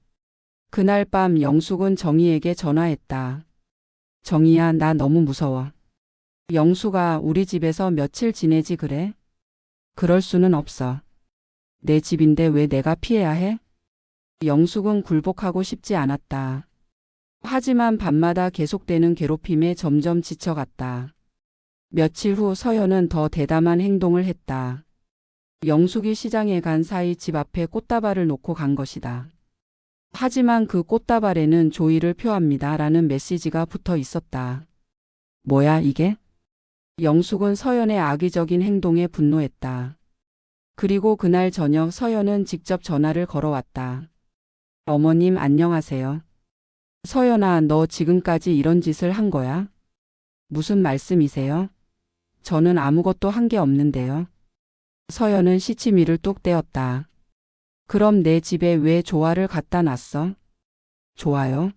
그날 밤 영숙은 정희에게 전화했다. 정희야, 나 너무 무서워. 영숙아, 우리 집에서 며칠 지내지 그래? 그럴 수는 없어. 내 집인데 왜 내가 피해야 해? 영숙은 굴복하고 싶지 않았다. 하지만 밤마다 계속되는 괴롭힘에 점점 지쳐갔다. 며칠 후 서연은 더 대담한 행동을 했다. 영숙이 시장에 간 사이 집 앞에 꽃다발을 놓고 간 것이다. 하지만 그 꽃다발에는 조의를 표합니다 라는 메시지가 붙어 있었다. 뭐야 이게? 영숙은 서연의 악의적인 행동에 분노했다. 그리고 그날 저녁 서연은 직접 전화를 걸어왔다. 어머님 안녕하세요. 서연아, 너 지금까지 이런 짓을 한 거야? 무슨 말씀이세요? 저는 아무것도 한 게 없는데요. 서연은 시치미를 뚝 떼었다. 그럼 내 집에 왜 조화를 갖다 놨어? 조화요?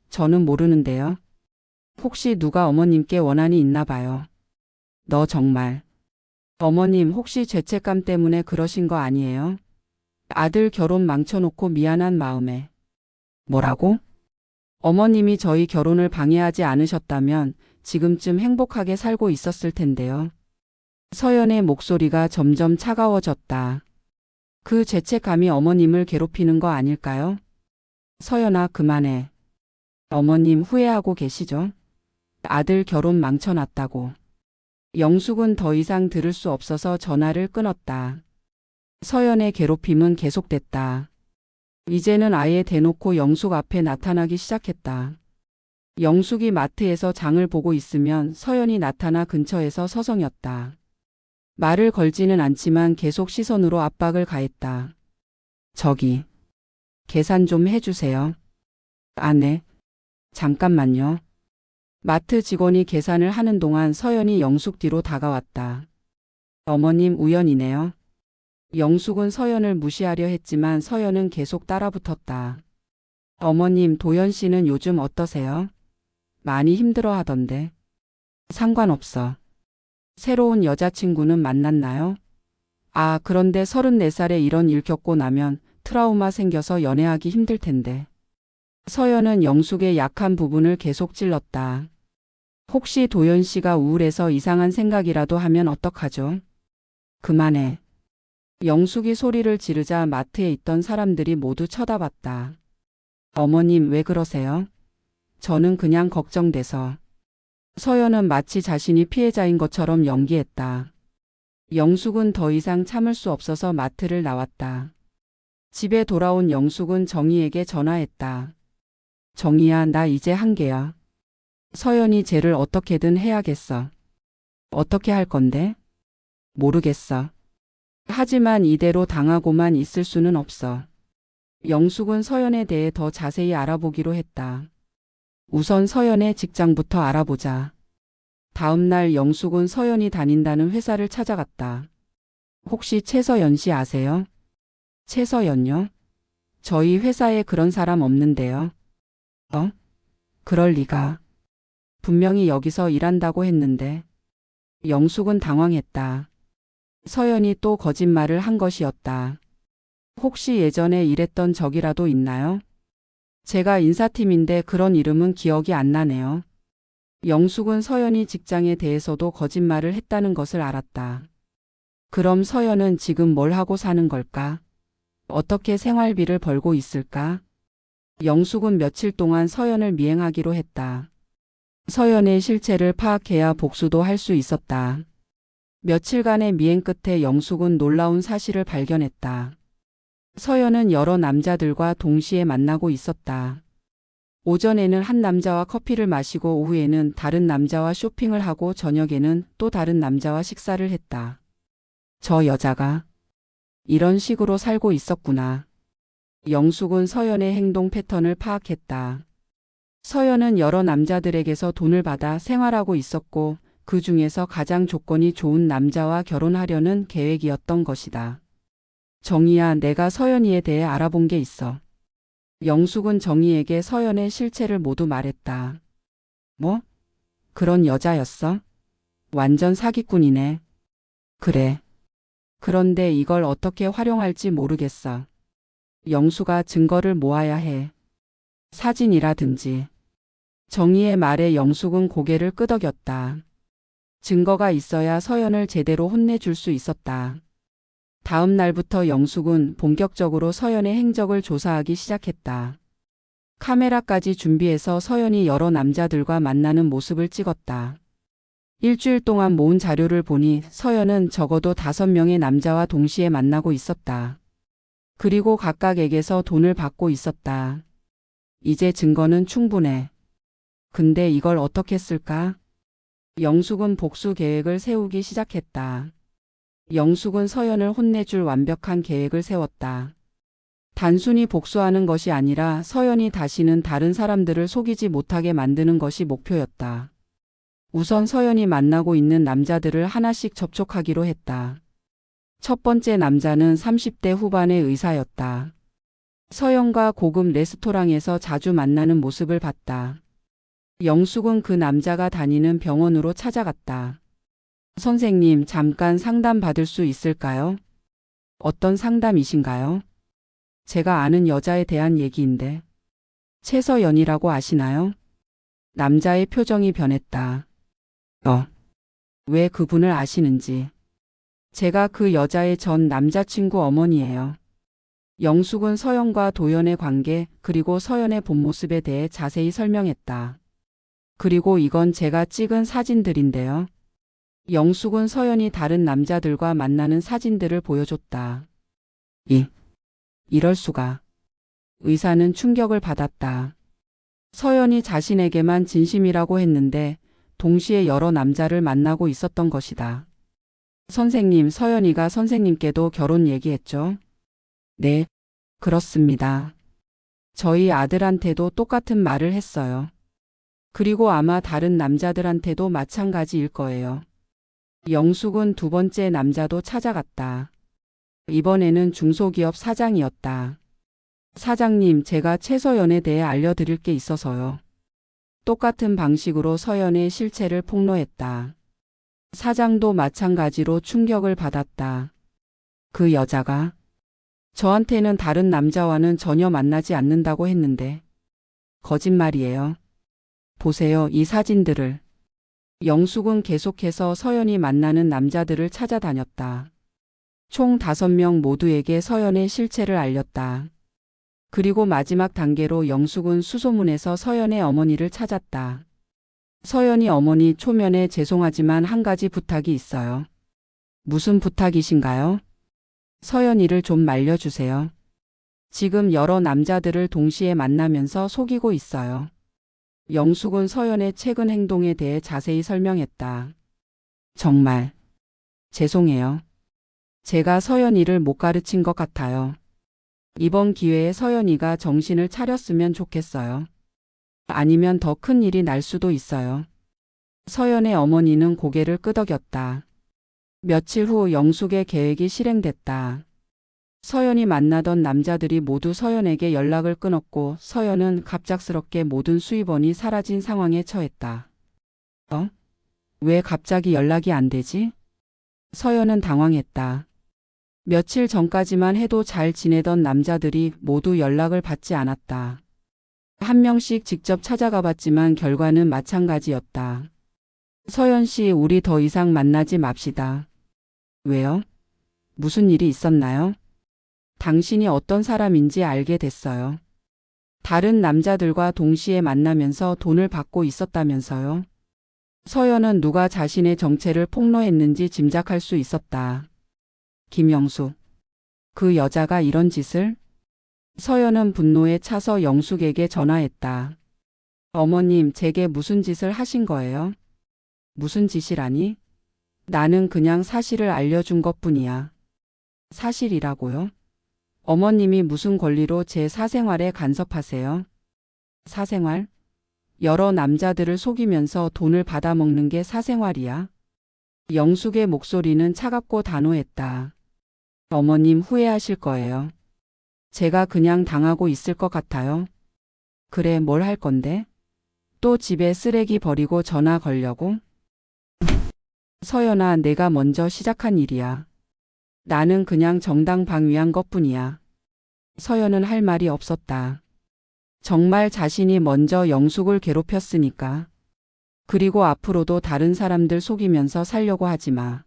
저는 모르는데요. 혹시 누가 어머님께 원한이 있나 봐요. 너 정말. 어머님 혹시 죄책감 때문에 그러신 거 아니에요? 아들 결혼 망쳐놓고 미안한 마음에. 뭐라고? 어머님이 저희 결혼을 방해하지 않으셨다면 지금쯤 행복하게 살고 있었을 텐데요. 서연의 목소리가 점점 차가워졌다. 그 죄책감이 어머님을 괴롭히는 거 아닐까요? 서연아, 그만해. 어머님 후회하고 계시죠? 아들 결혼 망쳐놨다고. 영숙은 더 이상 들을 수 없어서 전화를 끊었다. 서연의 괴롭힘은 계속됐다. 이제는 아예 대놓고 영숙 앞에 나타나기 시작했다. 영숙이 마트에서 장을 보고 있으면 서연이 나타나 근처에서 서성였다. 말을 걸지는 않지만 계속 시선으로 압박을 가했다. 저기, 계산 좀 해주세요. 아, 네. 잠깐만요. 마트 직원이 계산을 하는 동안 서연이 영숙 뒤로 다가왔다. 어머님 우연이네요. 영숙은 서연을 무시하려 했지만 서연은 계속 따라붙었다. 어머님, 도연 씨는 요즘 어떠세요? 많이 힘들어 하던데. 상관없어. 새로운 여자친구는 만났나요? 아, 그런데 34살에 이런 일 겪고 나면 트라우마 생겨서 연애하기 힘들 텐데. 서연은 영숙의 약한 부분을 계속 찔렀다. 혹시 도연 씨가 우울해서 이상한 생각이라도 하면 어떡하죠? 그만해. 영숙이 소리를 지르자 마트에 있던 사람들이 모두 쳐다봤다. 어머님 왜 그러세요? 저는 그냥 걱정돼서. 서연은 마치 자신이 피해자인 것처럼 연기했다. 영숙은 더 이상 참을 수 없어서 마트를 나왔다. 집에 돌아온 영숙은 정희에게 전화했다. 정희야, 나 이제 한계야. 서연이 쟤를 어떻게든 해야겠어. 어떻게 할 건데? 모르겠어. 하지만 이대로 당하고만 있을 수는 없어. 영숙은 서연에 대해 더 자세히 알아보기로 했다. 우선 서연의 직장부터 알아보자. 다음 날 영숙은 서연이 다닌다는 회사를 찾아갔다. 혹시 최서연 씨 아세요? 최서연요? 저희 회사에 그런 사람 없는데요. 그럴 리가. 분명히 여기서 일한다고 했는데. 영숙은 당황했다. 서연이 또 거짓말을 한 것이었다. 혹시 예전에 일했던 적이라도 있나요? 제가 인사팀인데 그런 이름은 기억이 안 나네요. 영숙은 서연이 직장에 대해서도 거짓말을 했다는 것을 알았다. 그럼 서연은 지금 뭘 하고 사는 걸까? 어떻게 생활비를 벌고 있을까? 영숙은 며칠 동안 서연을 미행하기로 했다. 서연의 실체를 파악해야 복수도 할 수 있었다. 며칠간의 미행 끝에 영숙은 놀라운 사실을 발견했다. 서연은 여러 남자들과 동시에 만나고 있었다. 오전에는 한 남자와 커피를 마시고 오후에는 다른 남자와 쇼핑을 하고 저녁에는 또 다른 남자와 식사를 했다. 저 여자가 이런 식으로 살고 있었구나. 영숙은 서연의 행동 패턴을 파악했다. 서연은 여러 남자들에게서 돈을 받아 생활하고 있었고 그 중에서 가장 조건이 좋은 남자와 결혼하려는 계획이었던 것이다. 정희야, 내가 서연이에 대해 알아본 게 있어. 영숙은 정희에게 서연의 실체를 모두 말했다. 뭐? 그런 여자였어? 완전 사기꾼이네. 그래. 그런데 이걸 어떻게 활용할지 모르겠어. 영수가 증거를 모아야 해. 사진이라든지. 정희의 말에 영숙은 고개를 끄덕였다. 증거가 있어야 서연을 제대로 혼내줄 수 있었다. 다음 날부터 영숙은 본격적으로 서연의 행적을 조사하기 시작했다. 카메라까지 준비해서 서연이 여러 남자들과 만나는 모습을 찍었다. 일주일 동안 모은 자료를 보니 서연은 적어도 5명의 남자와 동시에 만나고 있었다. 그리고 각각에게서 돈을 받고 있었다. 이제 증거는 충분해. 근데 이걸 어떻게 쓸까? 영숙은 복수 계획을 세우기 시작했다. 영숙은 서연을 혼내줄 완벽한 계획을 세웠다. 단순히 복수하는 것이 아니라 서연이 다시는 다른 사람들을 속이지 못하게 만드는 것이 목표였다. 우선 서연이 만나고 있는 남자들을 하나씩 접촉하기로 했다. 첫 번째 남자는 30대 후반의 의사였다. 서연과 고급 레스토랑에서 자주 만나는 모습을 봤다. 영숙은 그 남자가 다니는 병원으로 찾아갔다. 선생님, 잠깐 상담 받을 수 있을까요? 어떤 상담이신가요? 제가 아는 여자에 대한 얘기인데. 최서연이라고 아시나요? 남자의 표정이 변했다. 왜 그분을 아시는지. 제가 그 여자의 전 남자친구 어머니예요. 영숙은 서연과 도연의 관계 그리고 서연의 본 모습에 대해 자세히 설명했다. 그리고 이건 제가 찍은 사진들인데요. 영숙은 서연이 다른 남자들과 만나는 사진들을 보여줬다. 이럴 수가. 의사는 충격을 받았다. 서연이 자신에게만 진심이라고 했는데 동시에 여러 남자를 만나고 있었던 것이다. 선생님, 서연이가 선생님께도 결혼 얘기했죠? 네, 그렇습니다. 저희 아들한테도 똑같은 말을 했어요. 그리고 아마 다른 남자들한테도 마찬가지일 거예요. 영숙은 두 번째 남자도 찾아갔다. 이번에는 중소기업 사장이었다. 사장님, 제가 최서연에 대해 알려드릴 게 있어서요. 똑같은 방식으로 서연의 실체를 폭로했다. 사장도 마찬가지로 충격을 받았다. 그 여자가 저한테는 다른 남자와는 전혀 만나지 않는다고 했는데 거짓말이에요. 보세요, 이 사진들을. 영숙은 계속해서 서연이 만나는 남자들을 찾아다녔다. 총 5명 모두에게 서연의 실체를 알렸다. 그리고 마지막 단계로 영숙은 수소문에서 서연의 어머니를 찾았다. 서연이 어머니, 초면에 죄송하지만 한 가지 부탁이 있어요. 무슨 부탁이신가요? 서연이를 좀 말려주세요. 지금 여러 남자들을 동시에 만나면서 속이고 있어요. 영숙은 서연의 최근 행동에 대해 자세히 설명했다. 정말 죄송해요. 제가 서연이를 못 가르친 것 같아요. 이번 기회에 서연이가 정신을 차렸으면 좋겠어요. 아니면 더 큰 일이 날 수도 있어요. 서연의 어머니는 고개를 끄덕였다. 며칠 후 영숙의 계획이 실행됐다. 서연이 만나던 남자들이 모두 서연에게 연락을 끊었고 서연은 갑작스럽게 모든 수입원이 사라진 상황에 처했다. 왜 갑자기 연락이 안 되지? 서연은 당황했다. 며칠 전까지만 해도 잘 지내던 남자들이 모두 연락을 받지 않았다. 한 명씩 직접 찾아가 봤지만 결과는 마찬가지였다. 서연 씨, 우리 더 이상 만나지 맙시다. 왜요? 무슨 일이 있었나요? 당신이 어떤 사람인지 알게 됐어요. 다른 남자들과 동시에 만나면서 돈을 받고 있었다면서요. 서연은 누가 자신의 정체를 폭로했는지 짐작할 수 있었다. 김영숙. 그 여자가 이런 짓을? 서연은 분노에 차서 영숙에게 전화했다. 어머님, 제게 무슨 짓을 하신 거예요? 무슨 짓이라니? 나는 그냥 사실을 알려준 것뿐이야. 사실이라고요? 어머님이 무슨 권리로 제 사생활에 간섭하세요? 사생활? 여러 남자들을 속이면서 돈을 받아먹는 게 사생활이야? 영숙의 목소리는 차갑고 단호했다. 어머님 후회하실 거예요. 제가 그냥 당하고 있을 것 같아요. 그래, 뭘 할 건데? 또 집에 쓰레기 버리고 전화 걸려고? 서연아, 내가 먼저 시작한 일이야. 나는 그냥 정당 방위한 것뿐이야. 서연은 할 말이 없었다. 정말 자신이 먼저 영숙을 괴롭혔으니까. 그리고 앞으로도 다른 사람들 속이면서 살려고 하지 마.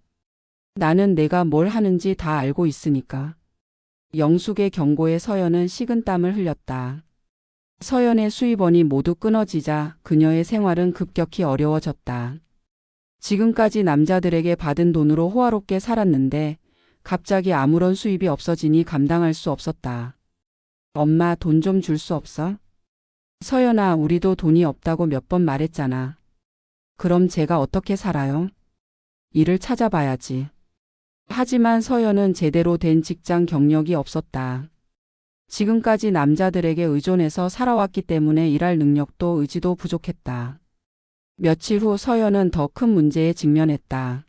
나는 내가 뭘 하는지 다 알고 있으니까. 영숙의 경고에 서연은 식은땀을 흘렸다. 서연의 수입원이 모두 끊어지자 그녀의 생활은 급격히 어려워졌다. 지금까지 남자들에게 받은 돈으로 호화롭게 살았는데 갑자기 아무런 수입이 없어지니 감당할 수 없었다. 엄마, 돈 좀 줄 수 없어? 서연아, 우리도 돈이 없다고 몇 번 말했잖아. 그럼 제가 어떻게 살아요? 일을 찾아봐야지. 하지만 서연은 제대로 된 직장 경력이 없었다. 지금까지 남자들에게 의존해서 살아왔기 때문에 일할 능력도 의지도 부족했다. 며칠 후 서연은 더 큰 문제에 직면했다.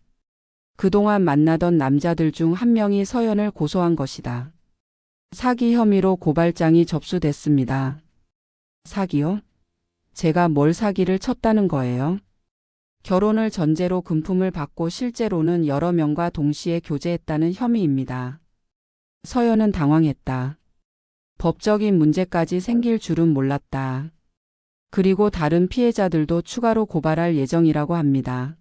그동안 만나던 남자들 중 한 명이 서연을 고소한 것이다. 사기 혐의로 고발장이 접수됐습니다. 사기요? 제가 뭘 사기를 쳤다는 거예요? 결혼을 전제로 금품을 받고 실제로는 여러 명과 동시에 교제했다는 혐의입니다. 서연은 당황했다. 법적인 문제까지 생길 줄은 몰랐다. 그리고 다른 피해자들도 추가로 고발할 예정이라고 합니다.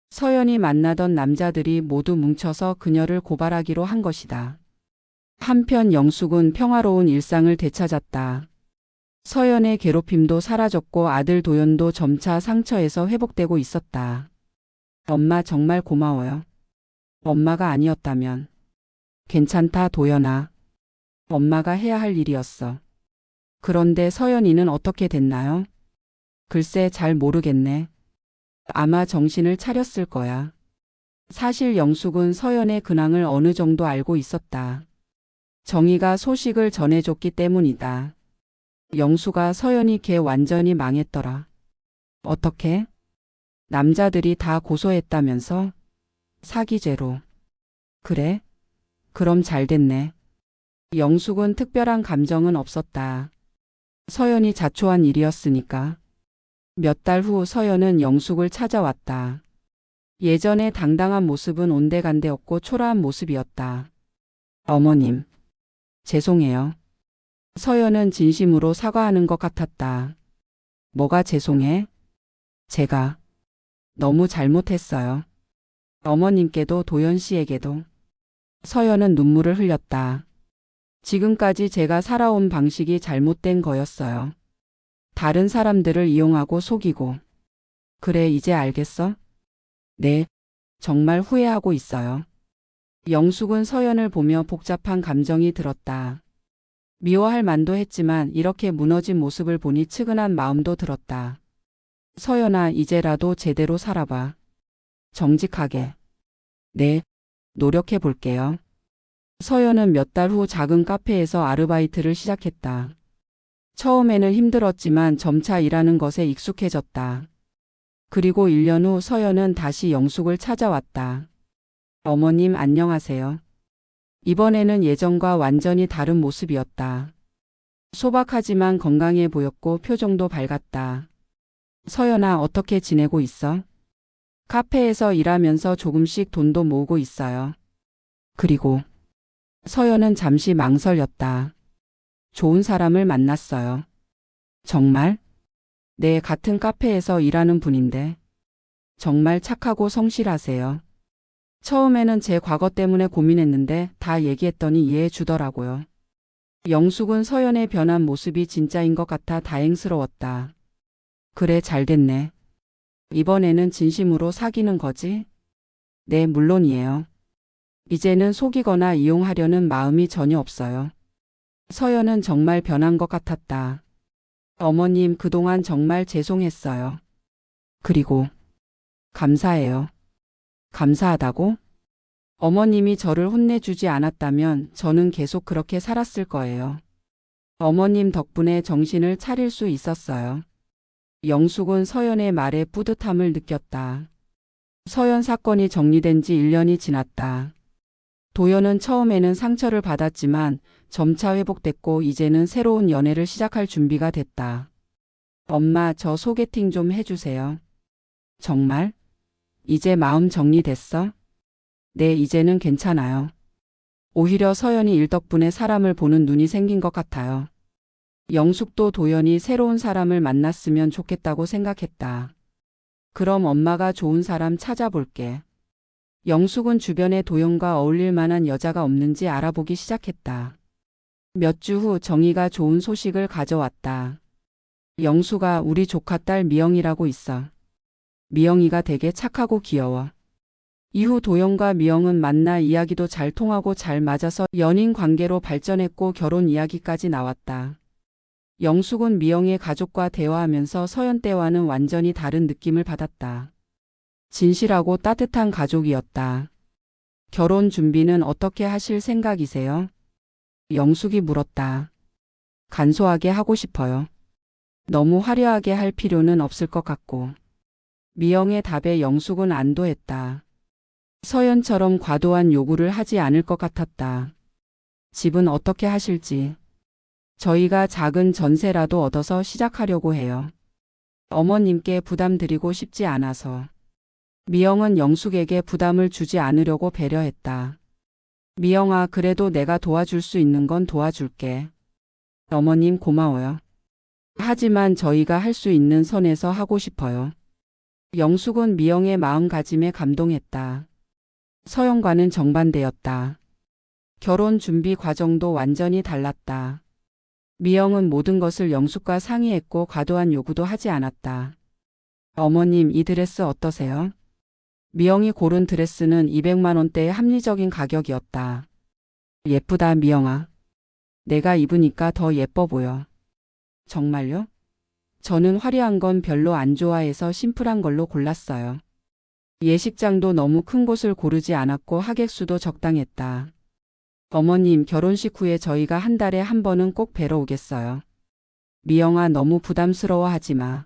서연이 만나던 남자들이 모두 뭉쳐서 그녀를 고발하기로 한 것이다. 한편 영숙은 평화로운 일상을 되찾았다. 서연의 괴롭힘도 사라졌고 아들 도연도 점차 상처에서 회복되고 있었다. 엄마, 정말 고마워요. 엄마가 아니었다면. 괜찮다, 도연아. 엄마가 해야 할 일이었어. 그런데 서연이는 어떻게 됐나요? 글쎄, 잘 모르겠네. 아마 정신을 차렸을 거야. 사실 영숙은 서연의 근황을 어느 정도 알고 있었다. 정희가 소식을 전해줬기 때문이다. 영수가 서연이 걔 완전히 망했더라. 어떻게? 남자들이 다 고소했다면서? 사기죄로. 그래? 그럼 잘 됐네. 영숙은 특별한 감정은 없었다. 서연이 자초한 일이었으니까. 몇 달 후 서연은 영숙을 찾아왔다. 예전의 당당한 모습은 온데간데 없고 초라한 모습이었다. 어머님, 죄송해요. 서연은 진심으로 사과하는 것 같았다. 뭐가 죄송해? 제가 너무 잘못했어요. 어머님께도 도연 씨에게도. 서연은 눈물을 흘렸다. 지금까지 제가 살아온 방식이 잘못된 거였어요. 다른 사람들을 이용하고 속이고. 그래, 이제 알겠어? 네, 정말 후회하고 있어요. 영숙은 서연을 보며 복잡한 감정이 들었다. 미워할 만도 했지만 이렇게 무너진 모습을 보니 측은한 마음도 들었다. 서연아, 이제라도 제대로 살아봐. 정직하게. 네, 노력해 볼게요. 서연은 몇 달 후 작은 카페에서 아르바이트를 시작했다. 처음에는 힘들었지만 점차 일하는 것에 익숙해졌다. 그리고 1년 후 서연은 다시 영숙을 찾아왔다. 어머님, 안녕하세요. 이번에는 예전과 완전히 다른 모습이었다. 소박하지만 건강해 보였고 표정도 밝았다. 서연아, 어떻게 지내고 있어? 카페에서 일하면서 조금씩 돈도 모으고 있어요. 그리고 서연은 잠시 망설였다. 좋은 사람을 만났어요. 정말? 네, 같은 카페에서 일하는 분인데. 정말 착하고 성실하세요. 처음에는 제 과거 때문에 고민했는데 다 얘기했더니 이해해 주더라고요. 영숙은 서연의 변한 모습이 진짜인 것 같아 다행스러웠다. 그래, 잘 됐네. 이번에는 진심으로 사귀는 거지? 네, 물론이에요. 이제는 속이거나 이용하려는 마음이 전혀 없어요. 서연은 정말 변한 것 같았다. 어머님, 그동안 정말 죄송했어요. 그리고 감사해요. 감사하다고? 어머님이 저를 혼내주지 않았다면 저는 계속 그렇게 살았을 거예요. 어머님 덕분에 정신을 차릴 수 있었어요. 영숙은 서연의 말에 뿌듯함을 느꼈다. 서연 사건이 정리된 지 1년이 지났다. 도연은 처음에는 상처를 받았지만 점차 회복됐고 이제는 새로운 연애를 시작할 준비가 됐다. 엄마, 저 소개팅 좀 해주세요. 정말? 이제 마음 정리됐어? 네, 이제는 괜찮아요. 오히려 서연이 일 덕분에 사람을 보는 눈이 생긴 것 같아요. 영숙도 도연이 새로운 사람을 만났으면 좋겠다고 생각했다. 그럼 엄마가 좋은 사람 찾아볼게. 영숙은 주변에 도연과 어울릴 만한 여자가 없는지 알아보기 시작했다. 몇 주 후 정희가 좋은 소식을 가져왔다. 영숙아, 우리 조카 딸 미영이라고 있어. 미영이가 되게 착하고 귀여워. 이후 도연과 미영은 만나 이야기도 잘 통하고 잘 맞아서 연인 관계로 발전했고 결혼 이야기까지 나왔다. 영숙은 미영의 가족과 대화하면서 서연 때와는 완전히 다른 느낌을 받았다. 진실하고 따뜻한 가족이었다. 결혼 준비는 어떻게 하실 생각이세요? 영숙이 물었다. 간소하게 하고 싶어요. 너무 화려하게 할 필요는 없을 것 같고. 미영의 답에 영숙은 안도했다. 서연처럼 과도한 요구를 하지 않을 것 같았다. 집은 어떻게 하실지. 저희가 작은 전세라도 얻어서 시작하려고 해요. 어머님께 부담 드리고 싶지 않아서. 미영은 영숙에게 부담을 주지 않으려고 배려했다. 미영아, 그래도 내가 도와줄 수 있는 건 도와줄게. 어머님 고마워요. 하지만 저희가 할 수 있는 선에서 하고 싶어요. 영숙은 미영의 마음가짐에 감동했다. 서연과는 정반대였다. 결혼 준비 과정도 완전히 달랐다. 미영은 모든 것을 영숙과 상의했고 과도한 요구도 하지 않았다. 어머님, 이 드레스 어떠세요? 미영이 고른 드레스는 200만 원대의 합리적인 가격이었다. 예쁘다, 미영아. 내가 입으니까 더 예뻐 보여. 정말요? 저는 화려한 건 별로 안 좋아해서 심플한 걸로 골랐어요. 예식장도 너무 큰 곳을 고르지 않았고 하객 수도 적당했다. 어머님, 결혼식 후에 저희가 한 달에 한 번은 꼭 뵈러 오겠어요. 미영아, 너무 부담스러워하지 마.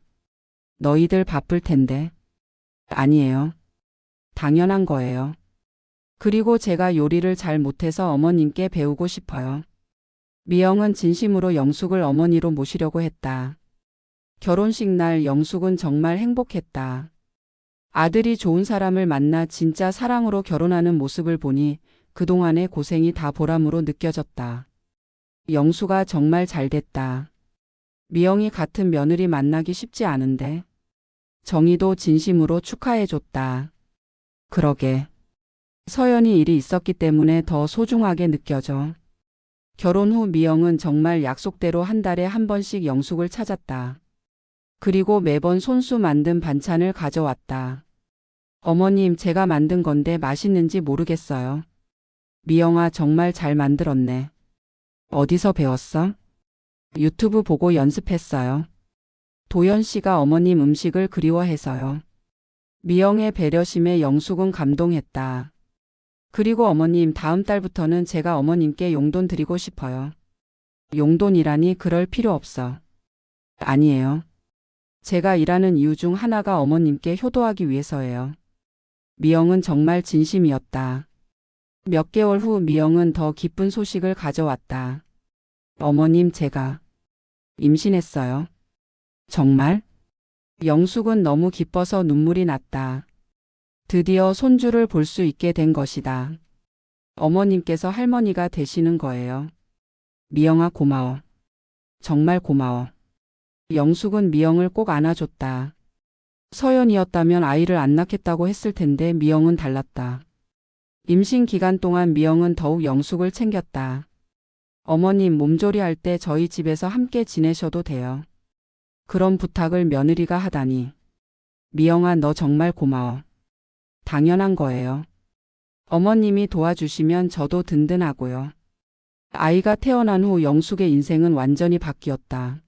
너희들 바쁠 텐데. 아니에요. 당연한 거예요. 그리고 제가 요리를 잘 못해서 어머님께 배우고 싶어요. 미영은 진심으로 영숙을 어머니로 모시려고 했다. 결혼식 날 영숙은 정말 행복했다. 아들이 좋은 사람을 만나 진짜 사랑으로 결혼하는 모습을 보니 그동안의 고생이 다 보람으로 느껴졌다. 영수가 정말 잘 됐다. 미영이 같은 며느리 만나기 쉽지 않은데. 정희도 진심으로 축하해줬다. 그러게. 서연이 일이 있었기 때문에 더 소중하게 느껴져. 결혼 후 미영은 정말 약속대로 한 달에 한 번씩 영숙을 찾았다. 그리고 매번 손수 만든 반찬을 가져왔다. 어머님, 제가 만든 건데 맛있는지 모르겠어요. 미영아, 정말 잘 만들었네. 어디서 배웠어? 유튜브 보고 연습했어요. 도연 씨가 어머님 음식을 그리워해서요. 미영의 배려심에 영숙은 감동했다. 그리고 어머님, 다음 달부터는 제가 어머님께 용돈 드리고 싶어요. 용돈이라니, 그럴 필요 없어. 아니에요. 제가 일하는 이유 중 하나가 어머님께 효도하기 위해서예요. 미영은 정말 진심이었다. 몇 개월 후 미영은 더 기쁜 소식을 가져왔다. 어머님, 제가 임신했어요. 정말? 영숙은 너무 기뻐서 눈물이 났다. 드디어 손주를 볼 수 있게 된 것이다. 어머님께서 할머니가 되시는 거예요. 미영아, 고마워. 정말 고마워. 영숙은 미영을 꼭 안아줬다. 서연이었다면 아이를 안 낳겠다고 했을 텐데 미영은 달랐다. 임신 기간 동안 미영은 더욱 영숙을 챙겼다. 어머님, 몸조리할 때 저희 집에서 함께 지내셔도 돼요. 그런 부탁을 며느리가 하다니. 미영아, 너 정말 고마워. 당연한 거예요. 어머님이 도와주시면 저도 든든하고요. 아이가 태어난 후 영숙의 인생은 완전히 바뀌었다.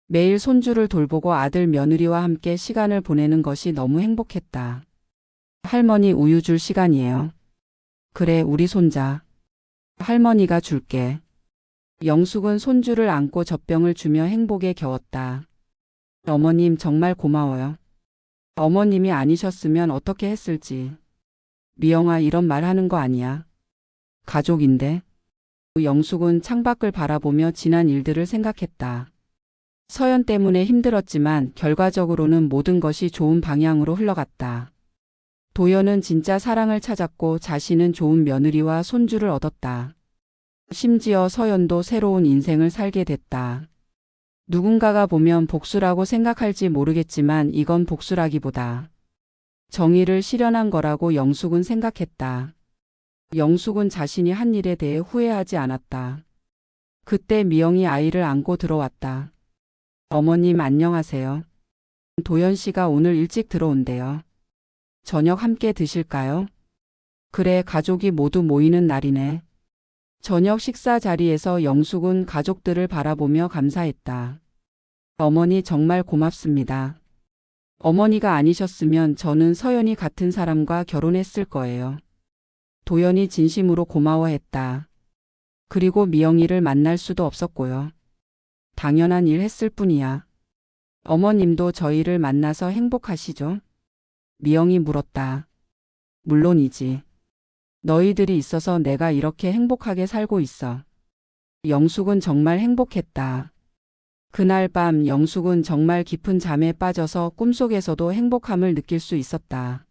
매일 손주를 돌보고 아들 며느리와 함께 시간을 보내는 것이 너무 행복했다. 할머니 우유 줄 시간이에요. 그래, 우리 손자. 할머니가 줄게. 영숙은 손주를 안고 젖병을 주며 행복에 겨웠다. 어머님 정말 고마워요. 어머님이 아니셨으면 어떻게 했을지. 미영아, 이런 말 하는 거 아니야. 가족인데. 영숙은 창밖을 바라보며 지난 일들을 생각했다. 서연 때문에 힘들었지만 결과적으로는 모든 것이 좋은 방향으로 흘러갔다. 도연은 진짜 사랑을 찾았고 자신은 좋은 며느리와 손주를 얻었다. 심지어 서연도 새로운 인생을 살게 됐다. 누군가가 보면 복수라고 생각할지 모르겠지만 이건 복수라기보다 정의를 실현한 거라고 영숙은 생각했다. 영숙은 자신이 한 일에 대해 후회하지 않았다. 그때 미영이 아이를 안고 들어왔다. 어머님 안녕하세요. 도연 씨가 오늘 일찍 들어온대요. 저녁 함께 드실까요? 그래, 가족이 모두 모이는 날이네. 저녁 식사 자리에서 영숙은 가족들을 바라보며 감사했다. 어머니 정말 고맙습니다. 어머니가 아니셨으면 저는 서연이 같은 사람과 결혼했을 거예요. 도연이 진심으로 고마워했다. 그리고 미영이를 만날 수도 없었고요. 당연한 일 했을 뿐이야. 어머님도 저희를 만나서 행복하시죠? 미영이 물었다. 물론이지. 너희들이 있어서 내가 이렇게 행복하게 살고 있어. 영숙은 정말 행복했다. 그날 밤 영숙은 정말 깊은 잠에 빠져서 꿈속에서도 행복함을 느낄 수 있었다.